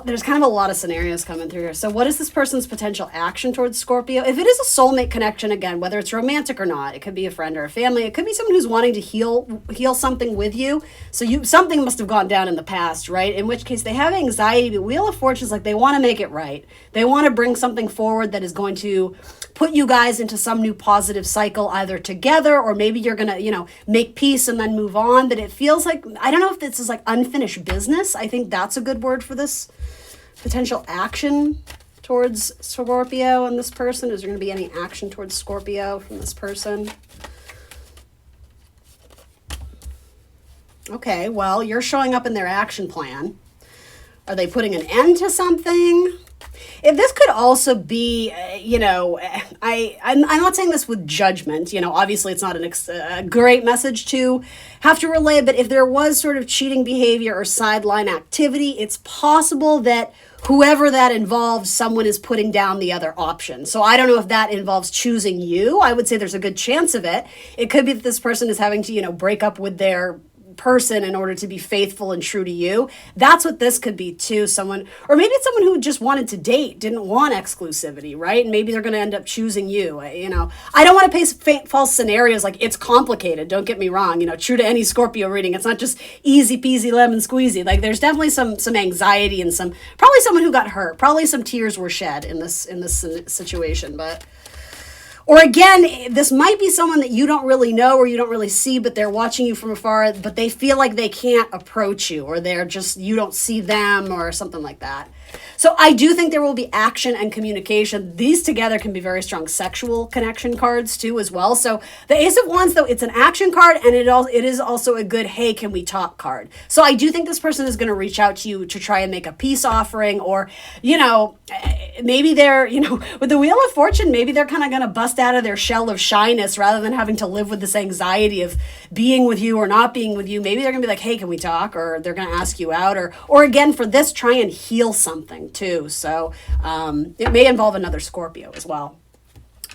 There's kind of a lot of scenarios coming through here. So what is this person's potential action towards Scorpio? If it is a soulmate connection, again, whether it's romantic or not, it could be a friend or a family. It could be someone who's wanting to heal something with you. So something must have gone down in the past, right? In which case they have anxiety, but Wheel of Fortune is like they want to make it right. They want to bring something forward that is going to put you guys into some new positive cycle, either together or maybe you're going to, make peace and then move on. But it feels like, I don't know if this is like unfinished business. I think that's a good word for this potential action towards Scorpio and this person. Is there going to be any action towards Scorpio from this person? Okay, well, you're showing up in their action plan. Are they putting an end to something? If this could also be, I'm not saying this with judgment. Obviously it's not a great message to have to relay, but if there was sort of cheating behavior or sideline activity, it's possible that whoever that involves, someone is putting down the other option. So I don't know if that involves choosing you. I would say there's a good chance of it. It could be that this person is having to, break up with their person in order to be faithful and true to you. That's what this could be too. Someone, or maybe it's someone who just wanted to date, didn't want exclusivity, right? And maybe they're going to end up choosing you. I don't want to paint false scenarios. Like, it's complicated. Don't get me wrong. True to any Scorpio reading, it's not just easy peasy lemon squeezy. Like, there's definitely some anxiety and probably someone who got hurt. Probably some tears were shed in this situation, but. Or again, this might be someone that you don't really know or you don't really see, but they're watching you from afar, but they feel like they can't approach you, or you don't see them, or something like that. So I do think there will be action and communication. These together can be very strong sexual connection cards too as well. So the Ace of Wands, though, it's an action card, and it is also a good, hey, can we talk card. So I do think this person is going to reach out to you to try and make a peace offering, or, maybe they're, with the Wheel of Fortune, maybe they're kind of going to bust out of their shell of shyness rather than having to live with this anxiety of being with you or not being with you. Maybe they're going to be like, hey, can we talk? Or they're going to ask you out, or again, for this, try and heal something too. So it may involve another Scorpio as well.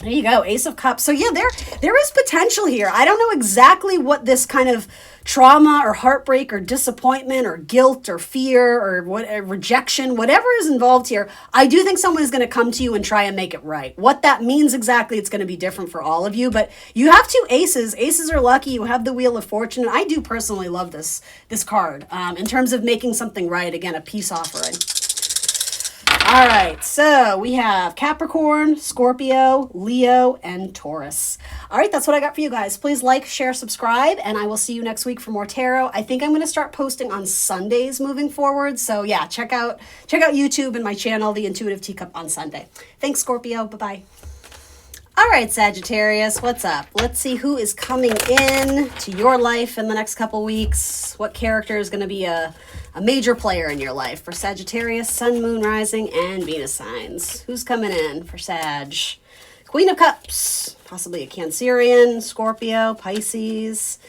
There you go, Ace of Cups. So yeah, there is potential here. I don't know exactly what this kind of trauma or heartbreak or disappointment or guilt or fear or rejection, whatever is involved here. I do think someone is going to come to you and try and make it right. What that means exactly, it's going to be different for all of you. But you have two aces. Aces are lucky. You have the Wheel of Fortune. I do personally love this card in terms of making something right. Again, a peace offering. All right, so we have Capricorn, Scorpio, Leo, and Taurus. All right, that's what I got for you guys. Please like, share, subscribe, and I will see you next week for more tarot. I think I'm going to start posting on Sundays moving forward. So yeah, check out YouTube and my channel, The Intuitive Teacup, on Sunday. Thanks, Scorpio. Bye-bye. All right, Sagittarius, what's up? Let's see who is coming in to your life in the next couple weeks. What character is going to be a major player in your life for Sagittarius, Sun, Moon, Rising, and Venus signs? Who's coming in for Sag? Queen of Cups, possibly a Cancerian, Scorpio, Pisces.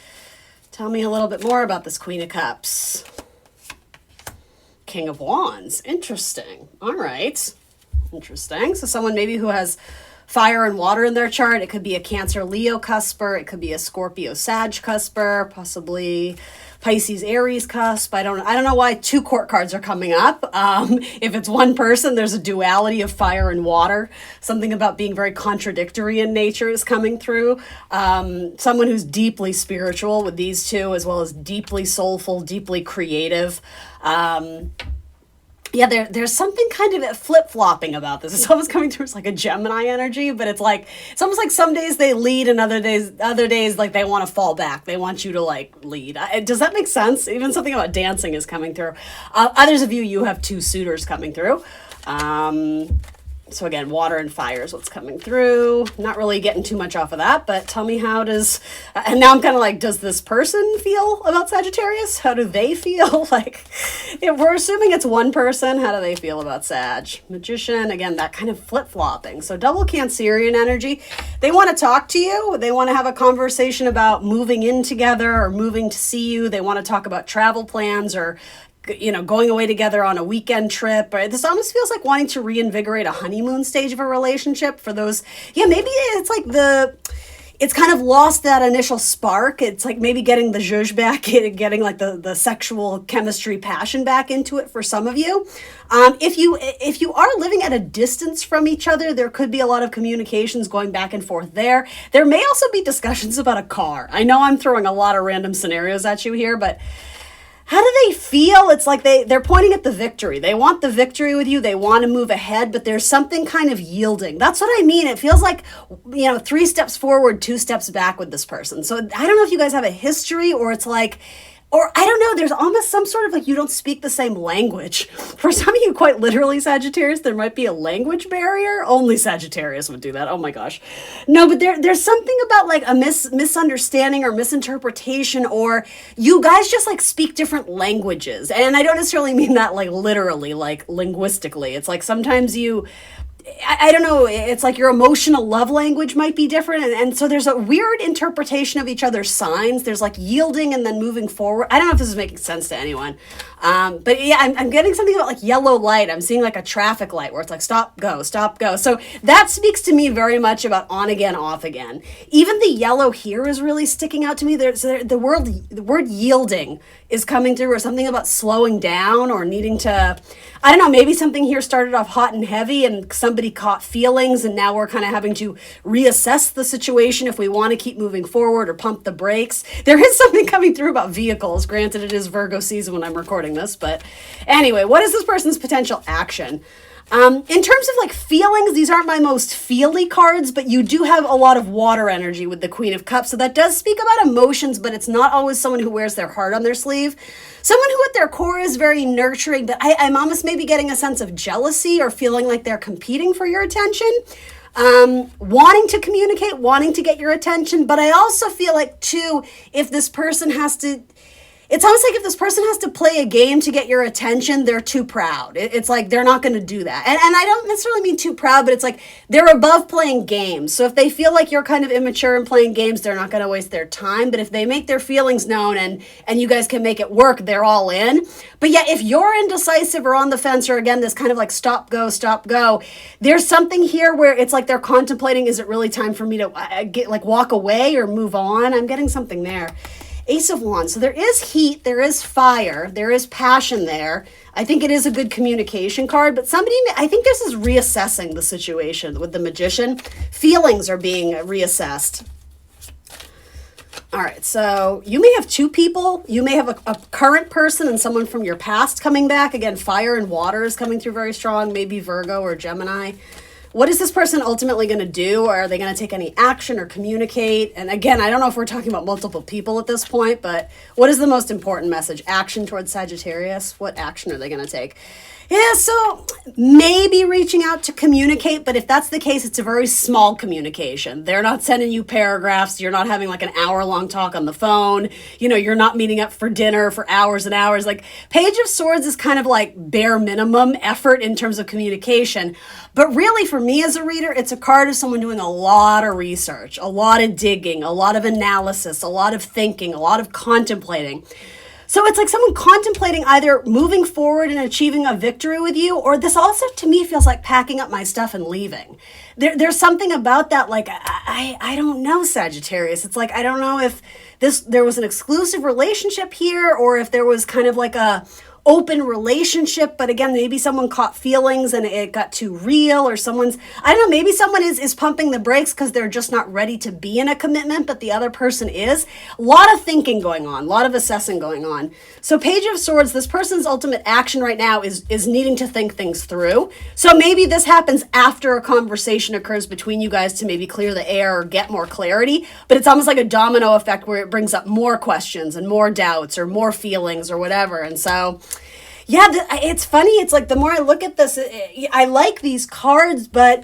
Tell me a little bit more about this Queen of Cups. King of Wands, interesting. All right, interesting. So someone maybe who has fire and water in their chart. It could be a Cancer Leo cusper. It could be a Scorpio Sag cusper, possibly Pisces Aries cusp. I don't know why two court cards are coming up. If it's one person, there's a duality of fire and water. Something about being very contradictory in nature is coming through. Someone who's deeply spiritual with these two, as well as deeply soulful, deeply creative. Yeah, there's something kind of flip-flopping about this. It's almost coming through as like a Gemini energy, but it's almost like some days they lead and other days like they want to fall back. They want you to like lead. Does that make sense? Even something about dancing is coming through. Others of you have two suitors coming through. So again, water and fire is what's coming through. Not really getting too much off of that, but tell me and now I'm kind of like, does this person feel about Sagittarius? How do they feel? Like, if we're assuming it's one person, how do they feel about Sag? Magician, again, that kind of flip-flopping. So double Cancerian energy. They want to talk to you. They want to have a conversation about moving in together or moving to see you. They want to talk about travel plans or going away together on a weekend trip. Or this almost feels like wanting to reinvigorate a honeymoon stage of a relationship for those. Yeah, maybe it's like it's kind of lost that initial spark. It's like maybe getting the zhuzh back, getting like the sexual chemistry, passion back into it for some of you. If you are living at a distance from each other, there could be a lot of communications going back and forth there. There may also be discussions about a car. I know I'm throwing a lot of random scenarios at you here, but how do they feel? It's like they're pointing at the victory. They want the victory with you. They want to move ahead, but there's something kind of yielding. That's what I mean. It feels like, 3 steps forward, 2 steps back with this person. So I don't know if you guys have a history or it's like, or I don't know, there's almost some sort of like you don't speak the same language. For some of you, quite literally, Sagittarius, there might be a language barrier. Only Sagittarius would do that. Oh my gosh. No, but there's something about like a misunderstanding or misinterpretation, or you guys just like speak different languages. And I don't necessarily mean that like literally, like linguistically. It's like sometimes I don't know, it's like your emotional love language might be different. And so there's a weird interpretation of each other's signs. There's like yielding and then moving forward. I don't know if this is making sense to anyone. But yeah, I'm getting something about like yellow light. I'm seeing like a traffic light where it's like stop, go, stop, go. So that speaks to me very much about on again, off again. Even the yellow here is really sticking out to me. The word yielding is coming through, or something about slowing down or needing to, I don't know, maybe something here started off hot and heavy and somebody caught feelings, and now we're kind of having to reassess the situation if we want to keep moving forward or pump the brakes. There is something coming through about vehicles. Granted, it is Virgo season when I'm recording this, but anyway, what is this person's potential action? In terms of like feelings, these aren't my most feely cards, but you do have a lot of water energy with the Queen of Cups. So that does speak about emotions, but it's not always someone who wears their heart on their sleeve. Someone who at their core is very nurturing, but I'm almost maybe getting a sense of jealousy or feeling like they're competing for your attention. Wanting to communicate, wanting to get your attention. But I also feel like too, if this person has to, it's almost like if this person has to play a game to get your attention, they're too proud. It's like they're not going to do that. And I don't necessarily mean too proud, but it's like they're above playing games. So if they feel like you're kind of immature in playing games, they're not going to waste their time. But if they make their feelings known and you guys can make it work, they're all in. But yeah, if you're indecisive or on the fence, or again, this kind of like stop, go, there's something here where it's like they're contemplating, is it really time for me to walk away or move on? I'm getting something there. Ace of Wands. So there is heat, there is fire, there is passion there. I think it is a good communication card, but I think this is reassessing the situation with the Magician. Feelings are being reassessed. All right, so you may have two people. You may have a current person and someone from your past coming back. Again, fire and water is coming through very strong, maybe Virgo or Gemini. What is this person ultimately going to do? Or are they going to take any action or communicate? And again, I don't know if we're talking about multiple people at this point, but what is the most important message? Action towards Sagittarius? What action are they going to take? Yeah, so maybe reaching out to communicate, but if that's the case, it's a very small communication. They're not sending you paragraphs. You're not having like an hour-long talk on the phone. You know, you're not meeting up for dinner for hours and hours. Like Page of Swords is kind of like bare minimum effort in terms of communication. But really, for me as a reader, it's a card of someone doing a lot of research, a lot of digging, a lot of analysis, a lot of thinking, a lot of contemplating. So it's like someone contemplating either moving forward and achieving a victory with you, or this also to me feels like packing up my stuff and leaving. There's something about that, like, I don't know, Sagittarius. It's like, I don't know if there was an exclusive relationship here, or if there was kind of like a open relationship, but again, maybe someone caught feelings and it got too real, or I don't know, maybe someone is pumping the brakes because they're just not ready to be in a commitment, but the other person is. A lot of thinking going on, a lot of assessing going on. So Page of Swords, this person's ultimate action right now is needing to think things through. So maybe this happens after a conversation occurs between you guys to maybe clear the air or get more clarity, but it's almost like a domino effect where it brings up more questions and more doubts or more feelings or whatever. And so yeah, it's funny. It's like the more I look at this, I like these cards, but,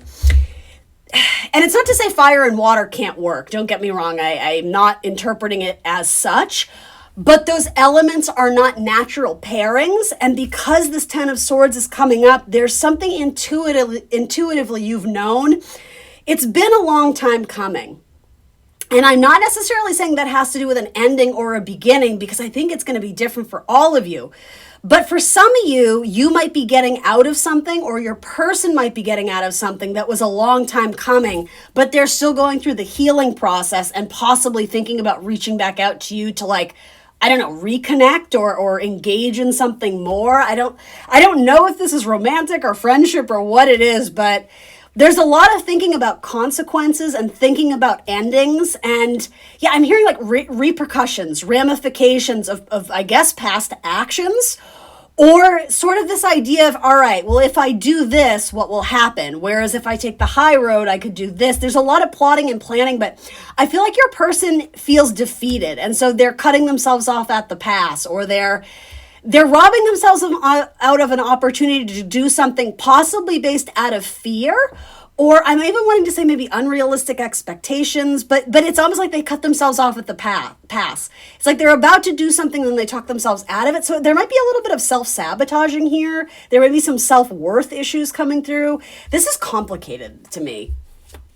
and it's not to say fire and water can't work. Don't get me wrong. I'm not interpreting it as such, but those elements are not natural pairings. And because this Ten of Swords is coming up, there's something intuitively you've known. It's been a long time coming. And I'm not necessarily saying that has to do with an ending or a beginning, because I think it's going to be different for all of you. But for some of you, you might be getting out of something, or your person might be getting out of something that was a long time coming, but they're still going through the healing process and possibly thinking about reaching back out to you to, like, I don't know, reconnect or engage in something more. I don't know if this is romantic or friendship or what it is, but there's a lot of thinking about consequences and thinking about endings. And yeah, I'm hearing like repercussions, ramifications of, I guess, past actions. Or sort of this idea of, all right, well, if I do this, what will happen? Whereas if I take the high road, I could do this. There's a lot of plotting and planning, but I feel like your person feels defeated. And so they're cutting themselves off at the pass, or they're robbing themselves out of an opportunity to do something possibly based out of fear, or I'm even wanting to say maybe unrealistic expectations, but it's almost like they cut themselves off at the pass. It's like they're about to do something and they talk themselves out of it. So there might be a little bit of self-sabotaging here. There may be some self-worth issues coming through. This is complicated to me.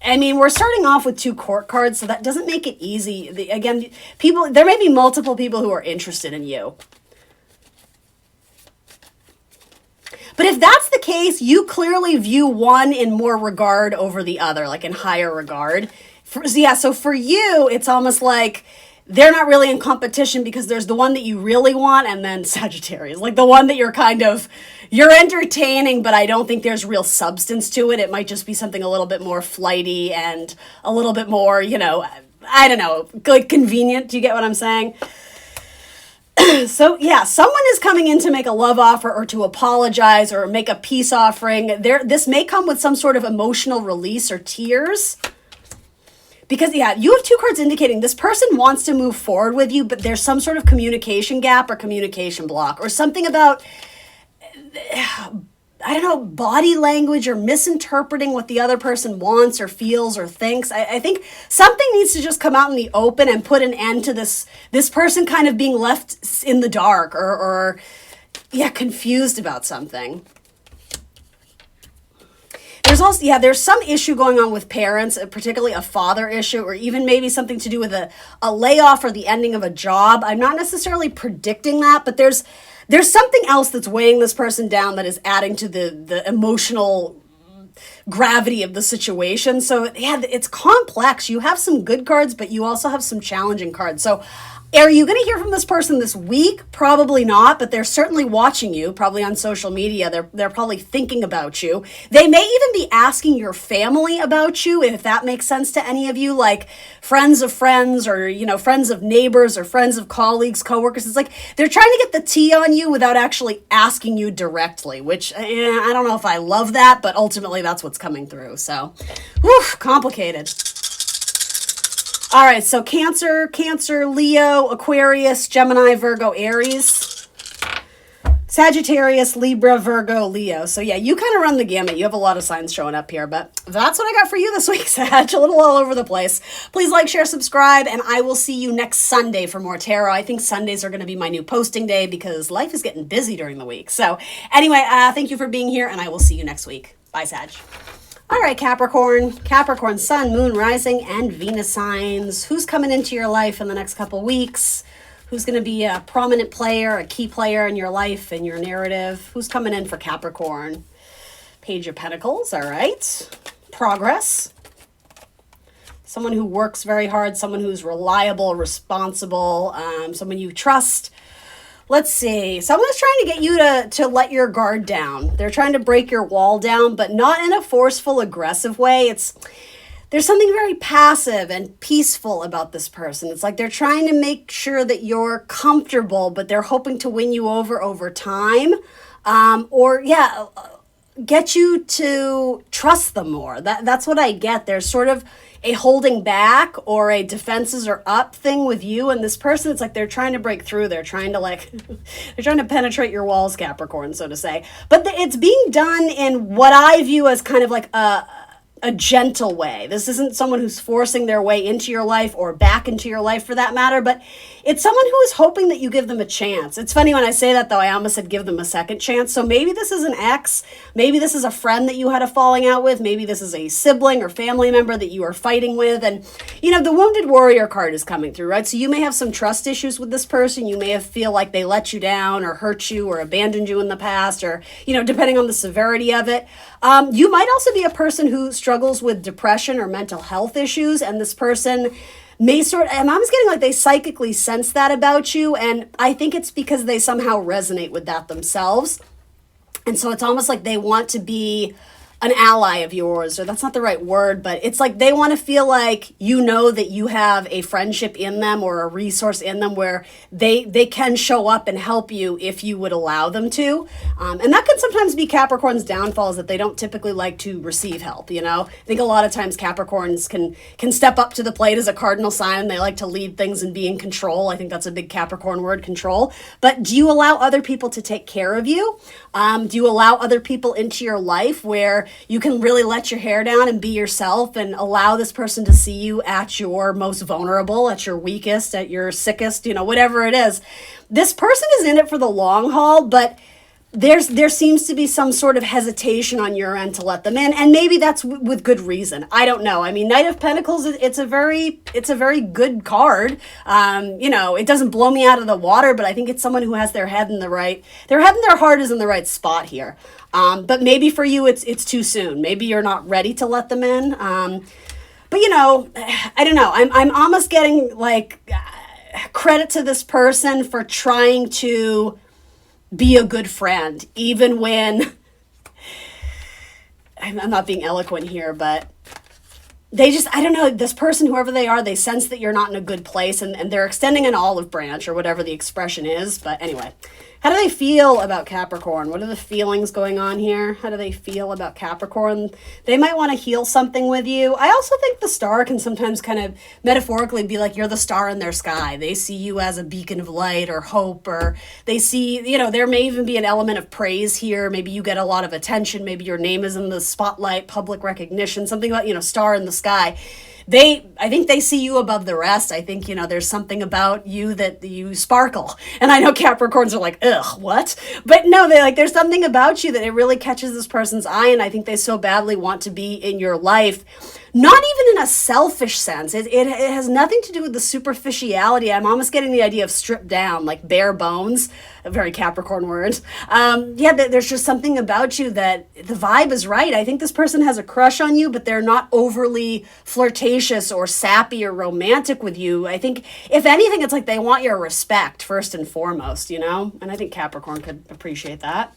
I mean, we're starting off with 2 court cards, so that doesn't make it easy. Again, there may be multiple people who are interested in you. But if that's the case, you clearly view one in more regard over the other, like in higher regard. So for you, it's almost like they're not really in competition because there's the one that you really want, and then Sagittarius, like the one that you're entertaining, but I don't think there's real substance to it. It might just be something a little bit more flighty and a little bit more, I don't know, like convenient. Do you get what I'm saying? So yeah, someone is coming in to make a love offer or to apologize or make a peace offering. This may come with some sort of emotional release or tears. Because yeah, you have 2 cards indicating this person wants to move forward with you, but there's some sort of communication gap or communication block or something about, I don't know, body language or misinterpreting what the other person wants or feels or thinks. I think something needs to just come out in the open and put an end to this person kind of being left in the dark or confused about something. There's also, there's some issue going on with parents, particularly a father issue, or even maybe something to do with a layoff or the ending of a job. I'm not necessarily predicting that, but there's something else that's weighing this person down that is adding to the emotional gravity of the situation. So yeah, it's complex. You have some good cards, but you also have some challenging cards. So are you going to hear from this person this week? Probably not, but they're certainly watching you, probably on social media. They're probably thinking about you. They may even be asking your family about you, if that makes sense to any of you, like friends of friends or, friends of neighbors or friends of colleagues, coworkers. It's like they're trying to get the tea on you without actually asking you directly, which I don't know if I love that, but ultimately that's what's coming through. So, complicated. All right, so Cancer, Leo, Aquarius, Gemini, Virgo, Aries, Sagittarius, Libra, Virgo, Leo. So yeah, you kind of run the gamut. You have a lot of signs showing up here, but that's what I got for you this week, Sag. A little all over the place. Please like, share, subscribe, and I will see you next Sunday for more tarot. I think Sundays are going to be my new posting day because life is getting busy during the week. So anyway, thank you for being here, and I will see you next week. Bye, Sag. All right, Capricorn, Sun, Moon, Rising, and Venus signs. Who's coming into your life in the next couple weeks? Who's going to be a prominent player, a key player in your life and your narrative? Who's coming in for Capricorn? Page of Pentacles, all right. Progress. Someone who works very hard, someone who's reliable, responsible, someone you trust. Let's see. Someone's trying to get you to let your guard down. They're trying to break your wall down, but not in a forceful, aggressive way. There's something very passive and peaceful about this person. It's like they're trying to make sure that you're comfortable, but they're hoping to win you over time. Get you to trust them more. That's what I get. There's sort of a holding back or a defenses are up thing with you and this person. It's like they're trying to break through. They're trying to they're trying to penetrate your walls, Capricorn, so to say. But it's being done in what I view as kind of like a gentle way. This isn't someone who's forcing their way into your life or back into your life for that matter, but it's someone who is hoping that you give them a chance. It's funny when I say that though, I almost said give them a second chance. So maybe this is an ex, maybe this is a friend that you had a falling out with, maybe this is a sibling or family member that you are fighting with. And the Wounded Warrior card is coming through, right? So you may have some trust issues with this person. You may feel like they let you down or hurt you or abandoned you in the past or, depending on the severity of it. You might also be a person who struggles with depression or mental health issues, and this person may and I'm just getting like they psychically sense that about you, and I think it's because they somehow resonate with that themselves. And so it's almost like they want to be an ally of yours, or that's not the right word, but it's like they want to feel like you know that you have a friendship in them or a resource in them where they can show up and help you if you would allow them to. And that can sometimes be Capricorn's downfall, is that they don't typically like to receive help, you know? I think a lot of times Capricorns can step up to the plate as a cardinal sign. They like to lead things and be in control. I think that's a big Capricorn word, control. But do you allow other people to take care of you? Do you allow other people into your life where you can really let your hair down and be yourself and allow this person to see you at your most vulnerable, at your weakest, at your sickest, you know, whatever it is? This person is in it for the long haul, but there seems to be some sort of hesitation on your end to let them in, and maybe that's with good reason. I don't know. I mean, Knight of Pentacles, it's a very good card. You know, it doesn't blow me out of the water, but I think it's someone who has their head and their heart is in the right spot here. But maybe for you, it's too soon. Maybe you're not ready to let them in. But you know, I don't know. I'm almost getting like credit to this person for trying to be a good friend, even when I'm not being eloquent here, but they just, I don't know, this person, whoever they are, they sense that you're not in a good place, and they're extending an olive branch or whatever the expression is. But anyway, how do they feel about Capricorn? What are the feelings going on here? How do they feel about Capricorn? They might want to heal something with you. I also think the star can sometimes kind of metaphorically be like you're the star in their sky. They see you as a beacon of light or hope, or they see, you know, there may even be an element of praise here. Maybe you get a lot of attention. Maybe your name is in the spotlight, public recognition, something about, you know, star in the sky. I think they see you above the rest. I think, you know, there's something about you that you sparkle. And I know Capricorns are like, ugh, what? But no, there's something about you that it really catches this person's eye. And I think they so badly want to be in your life. Not even in a selfish sense. It has nothing to do with the superficiality. I'm almost getting the idea of stripped down, like bare bones, a very Capricorn word. There's just something about you that the vibe is right. I think this person has a crush on you, but they're not overly flirtatious or sappy or romantic with you. I think, if anything, it's like they want your respect first and foremost, you know? And I think Capricorn could appreciate that.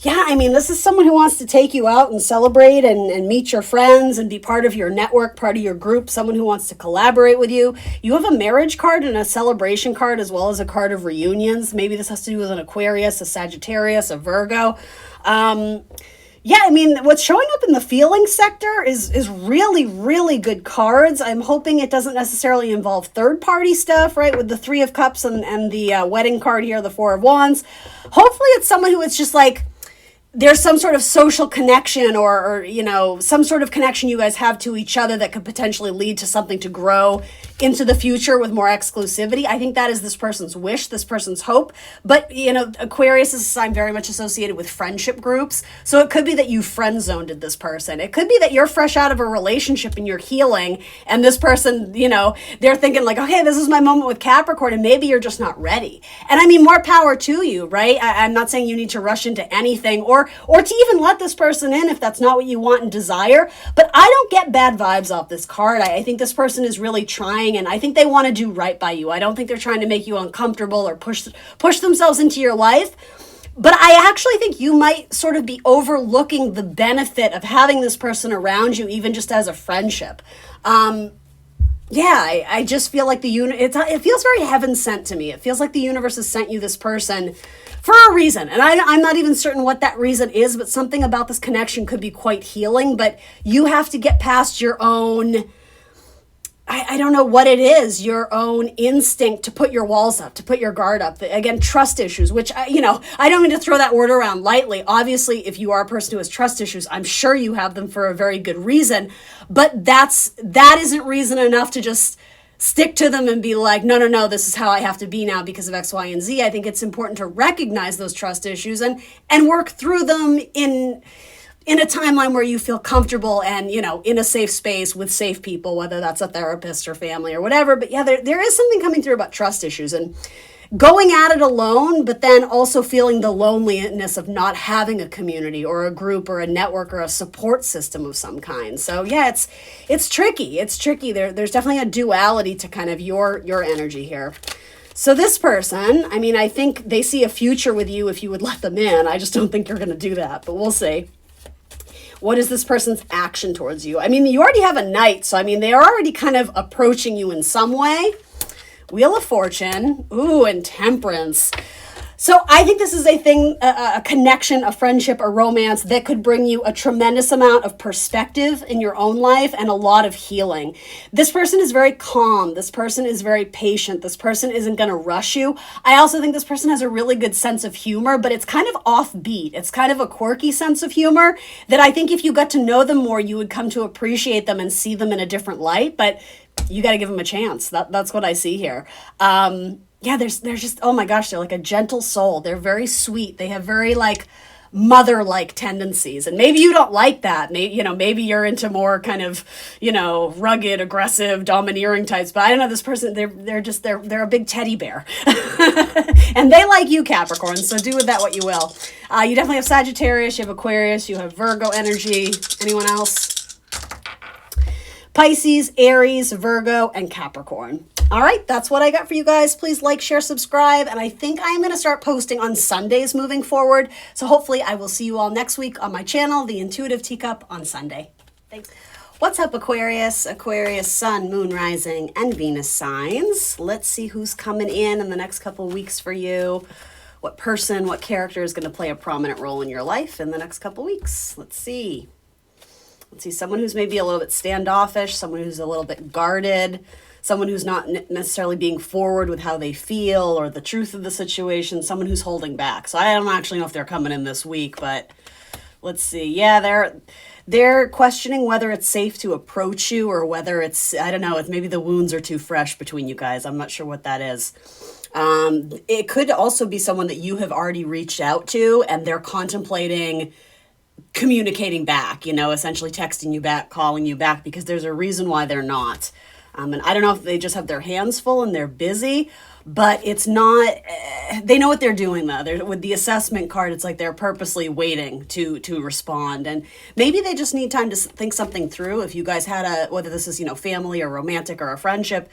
Yeah, I mean, this is someone who wants to take you out and celebrate and meet your friends and be part of your network, part of your group, someone who wants to collaborate with you. You have a marriage card and a celebration card, as well as a card of reunions. Maybe this has to do with an Aquarius, a Sagittarius, a Virgo. Yeah, I mean, what's showing up in the feeling sector is really, really good cards. I'm hoping it doesn't necessarily involve third-party stuff, right, with the Three of Cups and the wedding card here, the Four of Wands. Hopefully it's someone who it's just like, there's some sort of social connection or, you know, some sort of connection you guys have to each other that could potentially lead to something to grow into the future with more exclusivity. I think that is this person's wish, this person's hope. But, you know, Aquarius is a sign very much associated with friendship groups. So it could be that you friend-zoned this person. It could be that you're fresh out of a relationship and you're healing, and this person, you know, they're thinking like, okay, this is my moment with Capricorn, and maybe you're just not ready. And I mean, more power to you, right? I'm not saying you need to rush into anything or to even let this person in if that's not what you want and desire. But I don't get bad vibes off this card. I think this person is really trying, and I think they want to do right by you. I don't think they're trying to make you uncomfortable or push themselves into your life. But I actually think you might sort of be overlooking the benefit of having this person around you, even just as a friendship. I just feel like it feels very heaven sent to me. It feels like the universe has sent you this person for a reason. And I'm not even certain what that reason is, but something about this connection could be quite healing. But you have to get past your own, I don't know what it is, your own instinct to put your walls up, to put your guard up. Again, trust issues, which, I don't mean to throw that word around lightly. Obviously, if you are a person who has trust issues, I'm sure you have them for a very good reason. But that isn't reason enough to just stick to them and be like, no, this is how I have to be now because of X, Y, and Z. I think it's important to recognize those trust issues and work through them in a timeline where you feel comfortable and, you know, in a safe space with safe people, whether that's a therapist or family or whatever. But yeah, there is something coming through about trust issues and going at it alone, but then also feeling the loneliness of not having a community or a group or a network or a support system of some kind. So yeah, it's tricky. It's tricky. There's definitely a duality to kind of your energy here. So this person, I mean, I think they see a future with you if you would let them in. I just don't think you're going to do that, but we'll see. What is this person's action towards you? I mean, you already have a Knight, so I mean, they are already kind of approaching you in some way. Wheel of Fortune, ooh, and Temperance. So I think this is a thing, a connection, a friendship, a romance that could bring you a tremendous amount of perspective in your own life and a lot of healing. This person is very calm. This person is very patient. This person isn't going to rush you. I also think this person has a really good sense of humor, but it's kind of offbeat. It's kind of a quirky sense of humor that I think if you got to know them more, you would come to appreciate them and see them in a different light. But you got to give them a chance. That's what I see here. Yeah, they're just, oh my gosh, they're like a gentle soul. They're very sweet. They have very like mother-like tendencies. And maybe you don't like that. Maybe you're into more kind of, rugged, aggressive, domineering types. But I don't know, this person, they're a big teddy bear. And they like you, Capricorn. So do with that what you will. You definitely have Sagittarius, you have Aquarius, you have Virgo energy. Anyone else? Pisces, Aries, Virgo, and Capricorn. All right, that's what I got for you guys. Please like, share, subscribe, and I think I'm going to start posting on Sundays moving forward. So hopefully I will see you all next week on my channel, The Intuitive Teacup, on Sunday. Thanks. What's up, Aquarius? Aquarius, Sun, Moon, Rising, and Venus signs. Let's see who's coming in the next couple of weeks for you. What person, what character is going to play a prominent role in your life in the next couple of weeks? Let's see. Someone who's maybe a little bit standoffish, someone who's a little bit guarded, someone who's not necessarily being forward with how they feel or the truth of the situation, someone who's holding back. So I don't actually know if they're coming in this week, but let's see. Yeah, they're questioning whether it's safe to approach you or whether it's, I don't know, if maybe the wounds are too fresh between you guys. I'm not sure what that is. It could also be someone that you have already reached out to and they're contemplating communicating back, essentially texting you back, calling you back, because there's a reason why they're not. And I don't know if they just have their hands full and they're busy, but it's not, they know what they're doing though. With the assessment card, it's like they're purposely waiting to respond. And maybe they just need time to think something through. If you guys had whether this is, family or romantic or a friendship,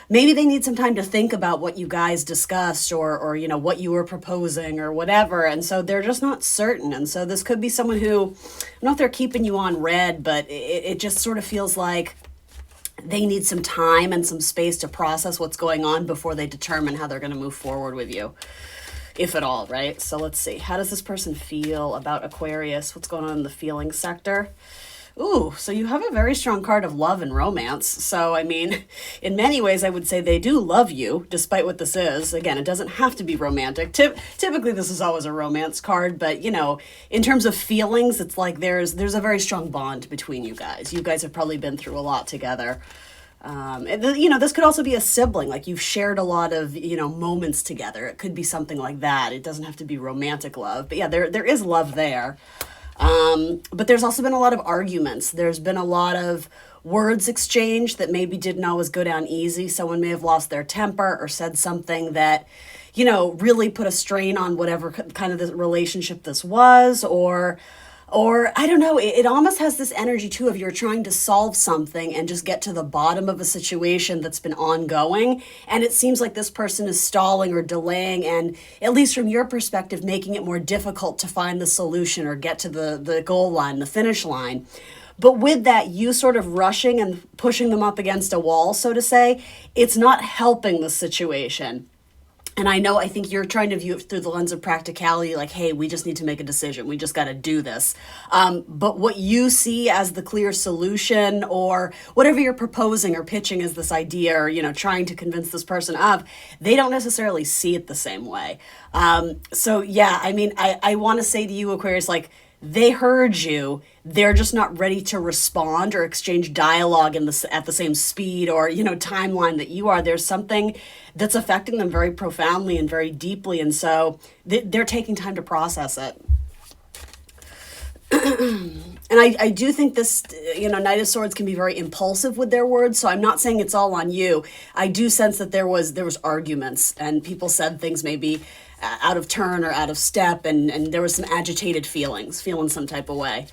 maybe they need some time to think about what you guys discussed or what you were proposing or whatever. And so they're just not certain. And so this could be someone who, I don't know if they're keeping you on red, but it just sort of feels like they need some time and some space to process what's going on before they determine how they're going to move forward with you, if at all, right? So let's see. How does this person feel about Aquarius? What's going on in the feeling sector? Ooh, so you have a very strong card of love and romance. So, I mean, in many ways, I would say they do love you, despite what this is. Again, it doesn't have to be romantic. Typically, this is always a romance card. But, in terms of feelings, it's like there's a very strong bond between you guys. You guys have probably been through a lot together. This could also be a sibling. Like you've shared a lot of, moments together. It could be something like that. It doesn't have to be romantic love. But yeah, there is love there. But there's also been a lot of arguments. There's been a lot of words exchanged that maybe didn't always go down easy. Someone may have lost their temper or said something that, really put a strain on whatever kind of the relationship this was, or I don't know, it almost has this energy too of you're trying to solve something and just get to the bottom of a situation that's been ongoing. And it seems like this person is stalling or delaying and, at least from your perspective, making it more difficult to find the solution or get to the goal line, the finish line. But with that, you sort of rushing and pushing them up against a wall, so to say, it's not helping the situation. And I think you're trying to view it through the lens of practicality, like, hey, we just need to make a decision. We just got to do this. But what you see as the clear solution or whatever you're proposing or pitching as this idea or, trying to convince this person of, they don't necessarily see it the same way. So, yeah, I want to say to you, Aquarius, like, they heard you. They're just not ready to respond or exchange dialogue at the same speed or, timeline that you are. There's something that's affecting them very profoundly and very deeply. And so they're taking time to process it. And I do think this, Knight of Swords can be very impulsive with their words. So I'm not saying it's all on you. I do sense that there was arguments and people said things maybe out of turn or out of step. And there was some agitated feeling some type of way.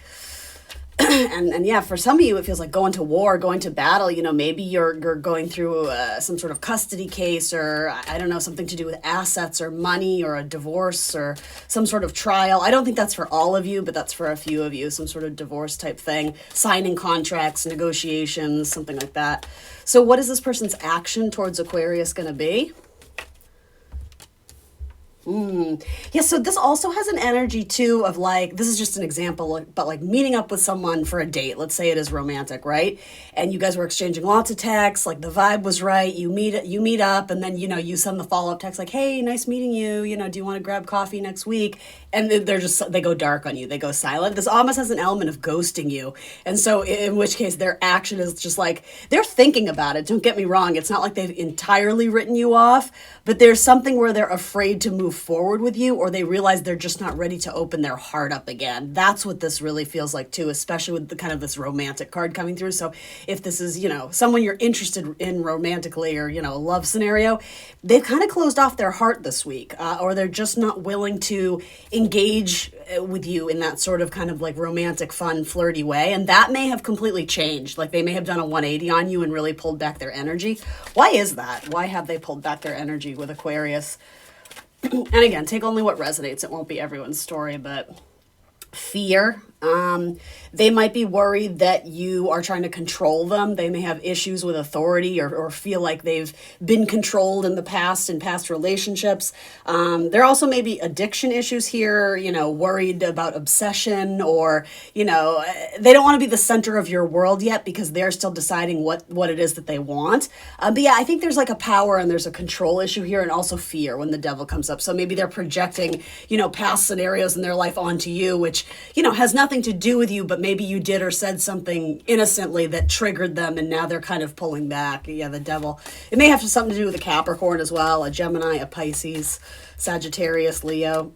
And yeah, for some of you, it feels like going to war, going to battle. Maybe you're going through some sort of custody case, or I don't know, something to do with assets or money or a divorce or some sort of trial. I don't think that's for all of you, but that's for a few of you, some sort of divorce type thing, signing contracts, negotiations, something like that. So what is this person's action towards Aquarius going to be? Yeah, so this also has an energy too of like, this is just an example, but like meeting up with someone for a date. Let's say it is romantic, right? And you guys were exchanging lots of texts, like the vibe was right. You meet up, and then you send the follow-up text like, "Hey, nice meeting you. Do you want to grab coffee next week?" And they go dark on you. They go silent. This almost has an element of ghosting you. And so in which case their action is just like, they're thinking about it. Don't get me wrong. It's not like they've entirely written you off, but there's something where they're afraid to move forward with you, or they realize they're just not ready to open their heart up again. That's what this really feels like too, especially with the kind of this romantic card coming through. So if this is, someone you're interested in romantically, or, a love scenario, they've kind of closed off their heart this week, or they're just not willing to engage with you in that sort of kind of like romantic, fun, flirty way. And that may have completely changed. Like they may have done a 180 on you and really pulled back their energy. Why is that? Why have they pulled back their energy with Aquarius? And again, take only what resonates. It won't be everyone's story, but fear. They might be worried that you are trying to control them. They may have issues with authority, or feel like they've been controlled in the past, in past relationships. There also may be addiction issues here, worried about obsession, or, they don't want to be the center of your world yet because they're still deciding what it is that they want. But yeah, I think there's like a power and there's a control issue here, and also fear when the devil comes up. So maybe they're projecting, past scenarios in their life onto you, which, has nothing to do with you, but maybe you did or said something innocently that triggered them, and now they're kind of pulling back. Yeah, the devil. It may have something to do with a Capricorn as well, a Gemini, a Pisces, Sagittarius, Leo.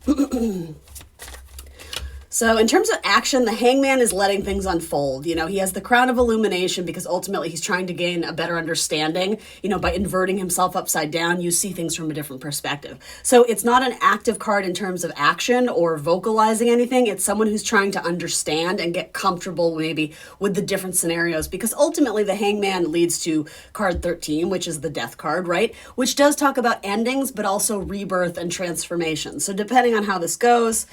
So in terms of action, the Hangman is letting things unfold. He has the crown of illumination because ultimately he's trying to gain a better understanding. By inverting himself upside down, you see things from a different perspective. So it's not an active card in terms of action or vocalizing anything. It's someone who's trying to understand and get comfortable maybe with the different scenarios, because ultimately the Hangman leads to card 13, which is the death card, right? Which does talk about endings, but also rebirth and transformation. So depending on how this goes,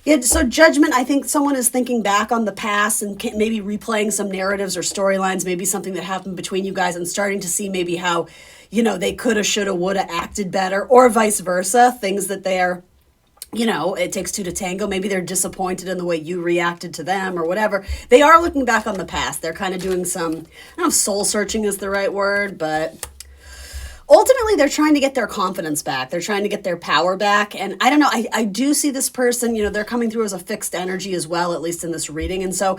yeah, so judgment, I think someone is thinking back on the past and maybe replaying some narratives or storylines, maybe something that happened between you guys, and starting to see maybe how, they coulda, shoulda, woulda acted better, or vice versa, things that they're, it takes two to tango. Maybe they're disappointed in the way you reacted to them or whatever. They are looking back on the past. They're kind of doing some, I don't know if soul searching is the right word, but ultimately, they're trying to get their confidence back. They're trying to get their power back. And I don't know, I do see this person, they're coming through as a fixed energy as well, at least in this reading. And so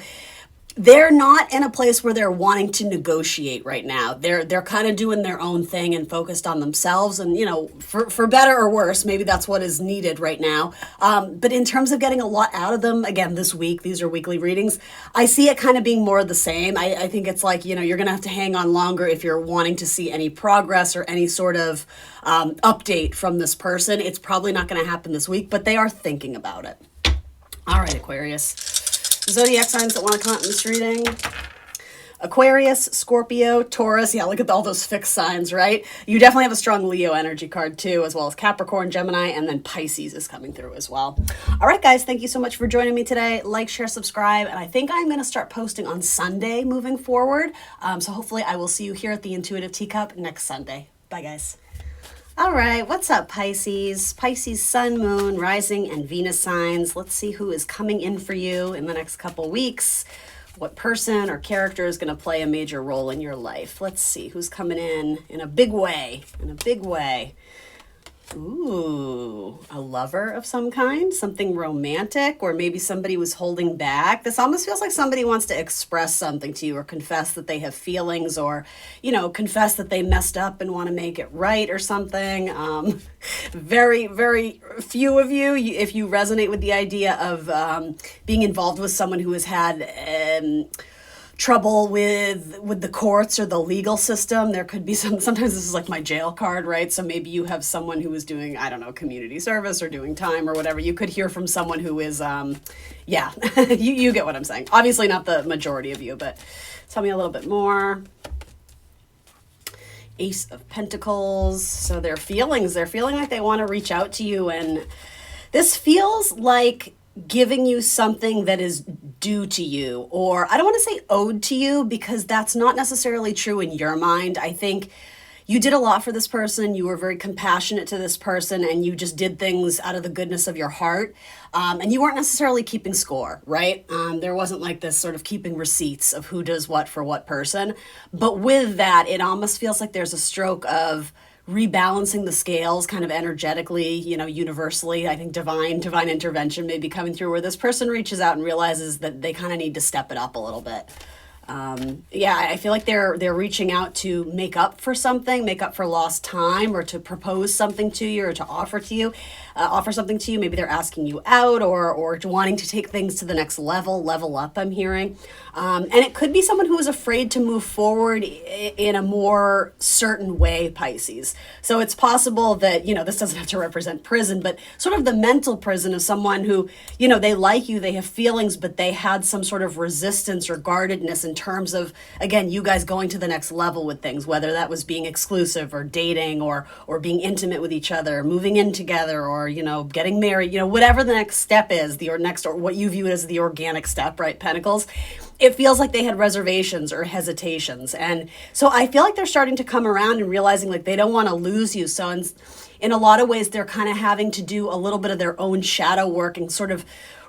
they're not in a place where they're wanting to negotiate right now. They're kind of doing their own thing and focused on themselves. And, for better or worse, maybe that's what is needed right now. But in terms of getting a lot out of them, again, this week, these are weekly readings, I see it kind of being more of the same. I think it's like, you're going to have to hang on longer if you're wanting to see any progress or any sort of update from this person. It's probably not going to happen this week, but they are thinking about it. All right, Aquarius. Zodiac signs that want to come out in this reading. Aquarius, Scorpio, Taurus. Yeah, look at all those fixed signs, right? You definitely have a strong Leo energy card too, as well as Capricorn, Gemini, and then Pisces is coming through as well. All right, guys, thank you so much for joining me today. Like, share, subscribe, and I think I'm going to start posting on Sunday moving forward. So hopefully I will see you here at the Intuitive Teacup next Sunday. Bye, guys. All right, what's up, Pisces? Pisces, Sun, Moon, Rising, and Venus signs. Let's see who is coming in for you in the next couple weeks. What person or character is going to play a major role in your life? Let's see who's coming in a big way, Ooh, a lover of some kind, something romantic, or maybe somebody was holding back. This almost feels like somebody wants to express something to you, or confess that they have feelings, or, confess that they messed up and want to make it right or something. Very, very few of you, if you resonate with the idea of being involved with someone who has had trouble with the courts or the legal system. There could be sometimes this is like my jail card, right? So maybe you have someone who is doing, I don't know, community service or doing time or whatever. You could hear from someone who is, yeah, you get what I'm saying. Obviously not the majority of you, but tell me a little bit more. Ace of Pentacles. So they're feeling like they want to reach out to you, and this feels like giving you something that is due to you, or I don't want to say owed to you, because that's not necessarily true in your mind. I think you did a lot for this person. You were very compassionate to this person, and you just did things out of the goodness of your heart. And you weren't necessarily keeping score, right? There wasn't like this sort of keeping receipts of who does what for what person. But with that, it almost feels like there's a stroke of rebalancing the scales kind of energetically, universally. I think divine intervention may be coming through, where this person reaches out and realizes that they kind of need to step it up a little bit. I feel like they're reaching out to make up for something, make up for lost time, or to propose something to you, or to offer something to you. Maybe they're asking you out, or wanting to take things to the next level up, I'm hearing. And it could be someone who is afraid to move forward in a more certain way, Pisces. So it's possible that, this doesn't have to represent prison, but sort of the mental prison of someone who, they like you, they have feelings, but they had some sort of resistance or guardedness in terms of, again, you guys going to the next level with things, whether that was being exclusive or dating or being intimate with each other, moving in together, or, getting married, whatever the next step is, or what you view as the organic step, right? Pentacles. It feels like they had reservations or hesitations. And so I feel like they're starting to come around and realizing like they don't want to lose you. So in a lot of ways, they're kind of having to do a little bit of their own shadow work and sort of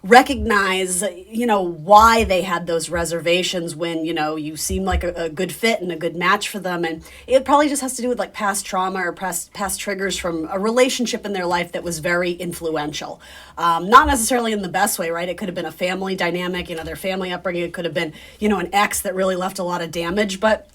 recognize, why they had those reservations when, you seem like a good fit and a good match for them. And it probably just has to do with like past trauma or past triggers from a relationship in their life that was very influential. Not necessarily in the best way, right? It could have been a family dynamic, their family upbringing. It could have been, an ex that really left a lot of damage. But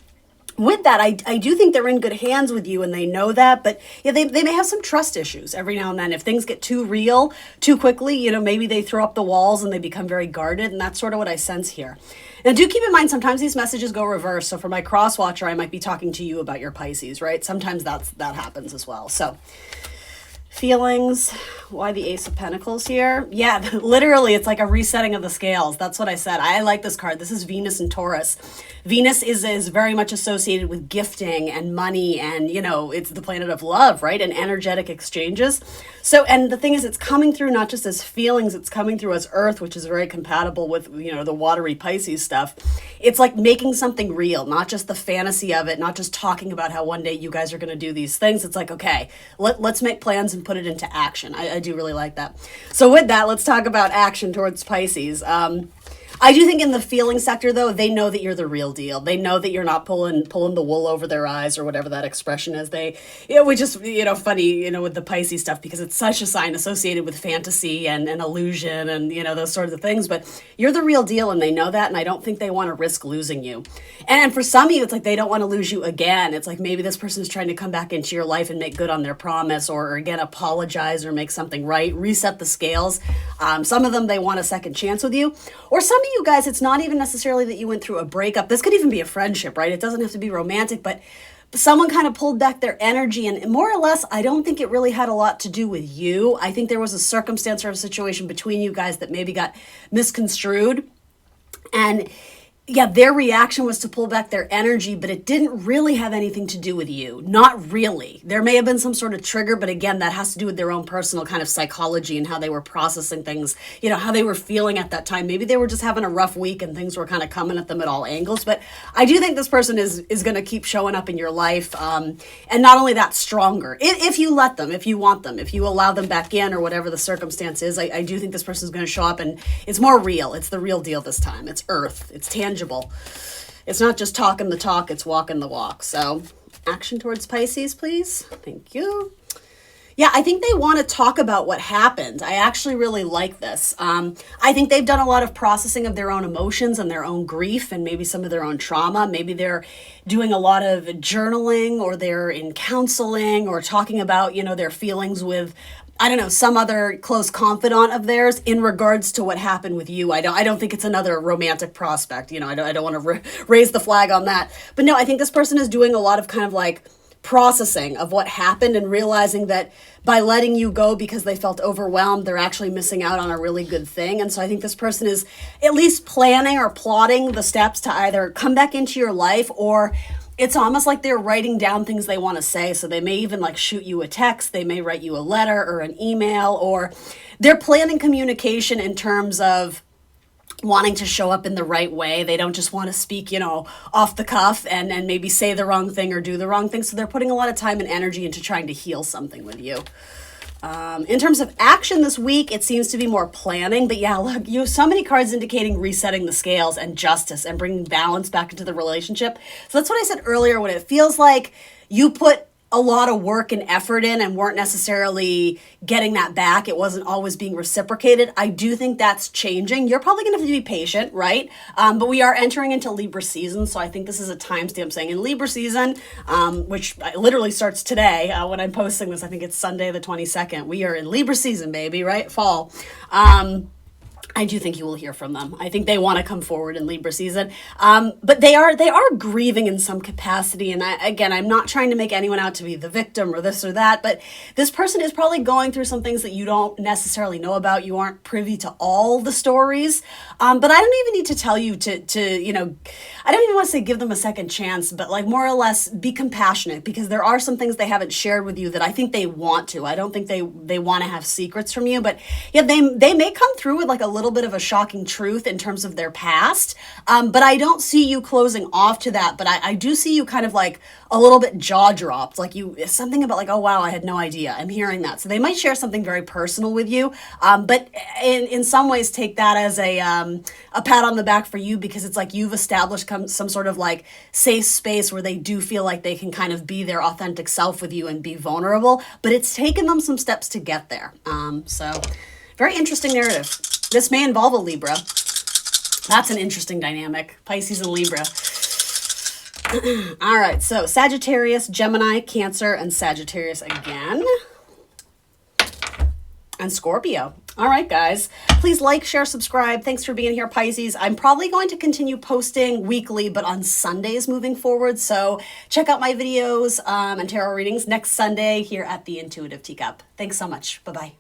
with that, I do think they're in good hands with you, and they know that. But yeah, they may have some trust issues every now and then. If things get too real too quickly, maybe they throw up the walls and they become very guarded. And that's sort of what I sense here. Now, do keep in mind, sometimes these messages go reverse. So for my cross watcher, I might be talking to you about your Pisces, right? Sometimes that happens as well. So feelings, why the Ace of Pentacles here? Yeah, literally, it's like a resetting of the scales. That's what I said. I like this card. This is Venus and Taurus. Venus is very much associated with gifting and money, and, it's the planet of love, right? And energetic exchanges. So, and the thing is, it's coming through not just as feelings, it's coming through as earth, which is very compatible with, the watery Pisces stuff. It's like making something real, not just the fantasy of it, not just talking about how one day you guys are going to do these things. It's like, okay, let's make plans and put it into action. I do really like that. So with that, let's talk about action towards Pisces. I do think in the feeling sector, though, they know that you're the real deal. They know that you're not pulling the wool over their eyes, or whatever that expression is. We just, funny, with the Pisces stuff, because it's such a sign associated with fantasy and illusion and, those sorts of things. But you're the real deal, and they know that, and I don't think they want to risk losing you. And for some of you, it's like they don't want to lose you again. It's like maybe this person is trying to come back into your life and make good on their promise, or again, apologize or make something right, reset the scales. Some of them, they want a second chance with you. Or some of you guys, it's not even necessarily that you went through a breakup. This could even be a friendship, right? It doesn't have to be romantic, but someone kind of pulled back their energy, and more or less, I don't think it really had a lot to do with you. I think there was a circumstance or a situation between you guys that maybe got misconstrued. And yeah, their reaction was to pull back their energy, but it didn't really have anything to do with you. Not really. There may have been some sort of trigger, but again, that has to do with their own personal kind of psychology and how they were processing things, how they were feeling at that time. Maybe they were just having a rough week and things were kind of coming at them at all angles. But I do think this person is going to keep showing up in your life. And not only that, stronger. If you let them, if you want them, if you allow them back in, or whatever the circumstance is, I do think this person is going to show up, and it's more real. It's the real deal this time. It's earth. It's tangible. It's not just talking the talk, it's walking the walk. So action towards Pisces, please. Thank you. Yeah, I think they want to talk about what happened. I actually really like this. I think they've done a lot of processing of their own emotions and their own grief, and maybe some of their own trauma. Maybe they're doing a lot of journaling, or they're in counseling, or talking about, their feelings with I don't know, some other close confidant of theirs in regards to what happened with you. I don't think it's another romantic prospect. You know, I don't want to raise the flag on that. But no, I think this person is doing a lot of kind of like processing of what happened and realizing that by letting you go because they felt overwhelmed, they're actually missing out on a really good thing. And so I think this person is at least planning or plotting the steps to either come back into your life, or it's almost like they're writing down things they want to say. So they may even like shoot you a text, they may write you a letter or an email, or they're planning communication in terms of wanting to show up in the right way. They don't just want to speak, you know, off the cuff and maybe say the wrong thing or do the wrong thing. So they're putting a lot of time and energy into trying to heal something with you. In terms of action this week, it seems to be more planning. But yeah, look, you have so many cards indicating resetting the scales and justice and bringing balance back into the relationship. So that's what I said earlier, when it feels like you put a lot of work and effort in and weren't necessarily getting that back. It wasn't always being reciprocated. I do think that's changing. You're probably going to have to be patient, right? But we are entering into Libra season. So I think this is a timestamp saying in Libra season, which literally starts today when I'm posting this. I think it's Sunday the 22nd. We are in Libra season, baby, right? Fall. I do think you will hear from them. I think they want to come forward in Libra season. But they are grieving in some capacity. And I'm not trying to make anyone out to be the victim or this or that, but this person is probably going through some things that you don't necessarily know about. You aren't privy to all the stories. But I don't even need to tell you to, you know, I don't even want to say give them a second chance, but like more or less be compassionate, because there are some things they haven't shared with you that I think they want to. I don't think they want to have secrets from you, but yeah, they may come through with like a little bit of a shocking truth in terms of their past. But I don't see you closing off to that. But I do see you kind of like a little bit jaw dropped, like something about like, oh wow, I had no idea. I'm hearing that. So they might share something very personal with you. But in some ways take that as a pat on the back for you, because it's like you've established some sort of like safe space where they do feel like they can kind of be their authentic self with you and be vulnerable. But it's taken them some steps to get there. So very interesting narrative. This may involve a Libra. That's an interesting dynamic. Pisces and Libra. All right, so Sagittarius, Gemini, Cancer, and Sagittarius again. And Scorpio. All right, guys. Please like, share, subscribe. Thanks for being here, Pisces. I'm probably going to continue posting weekly, but on Sundays moving forward. So check out my videos and tarot readings next Sunday here at the Intuitive Teacup. Thanks so much. Bye-bye.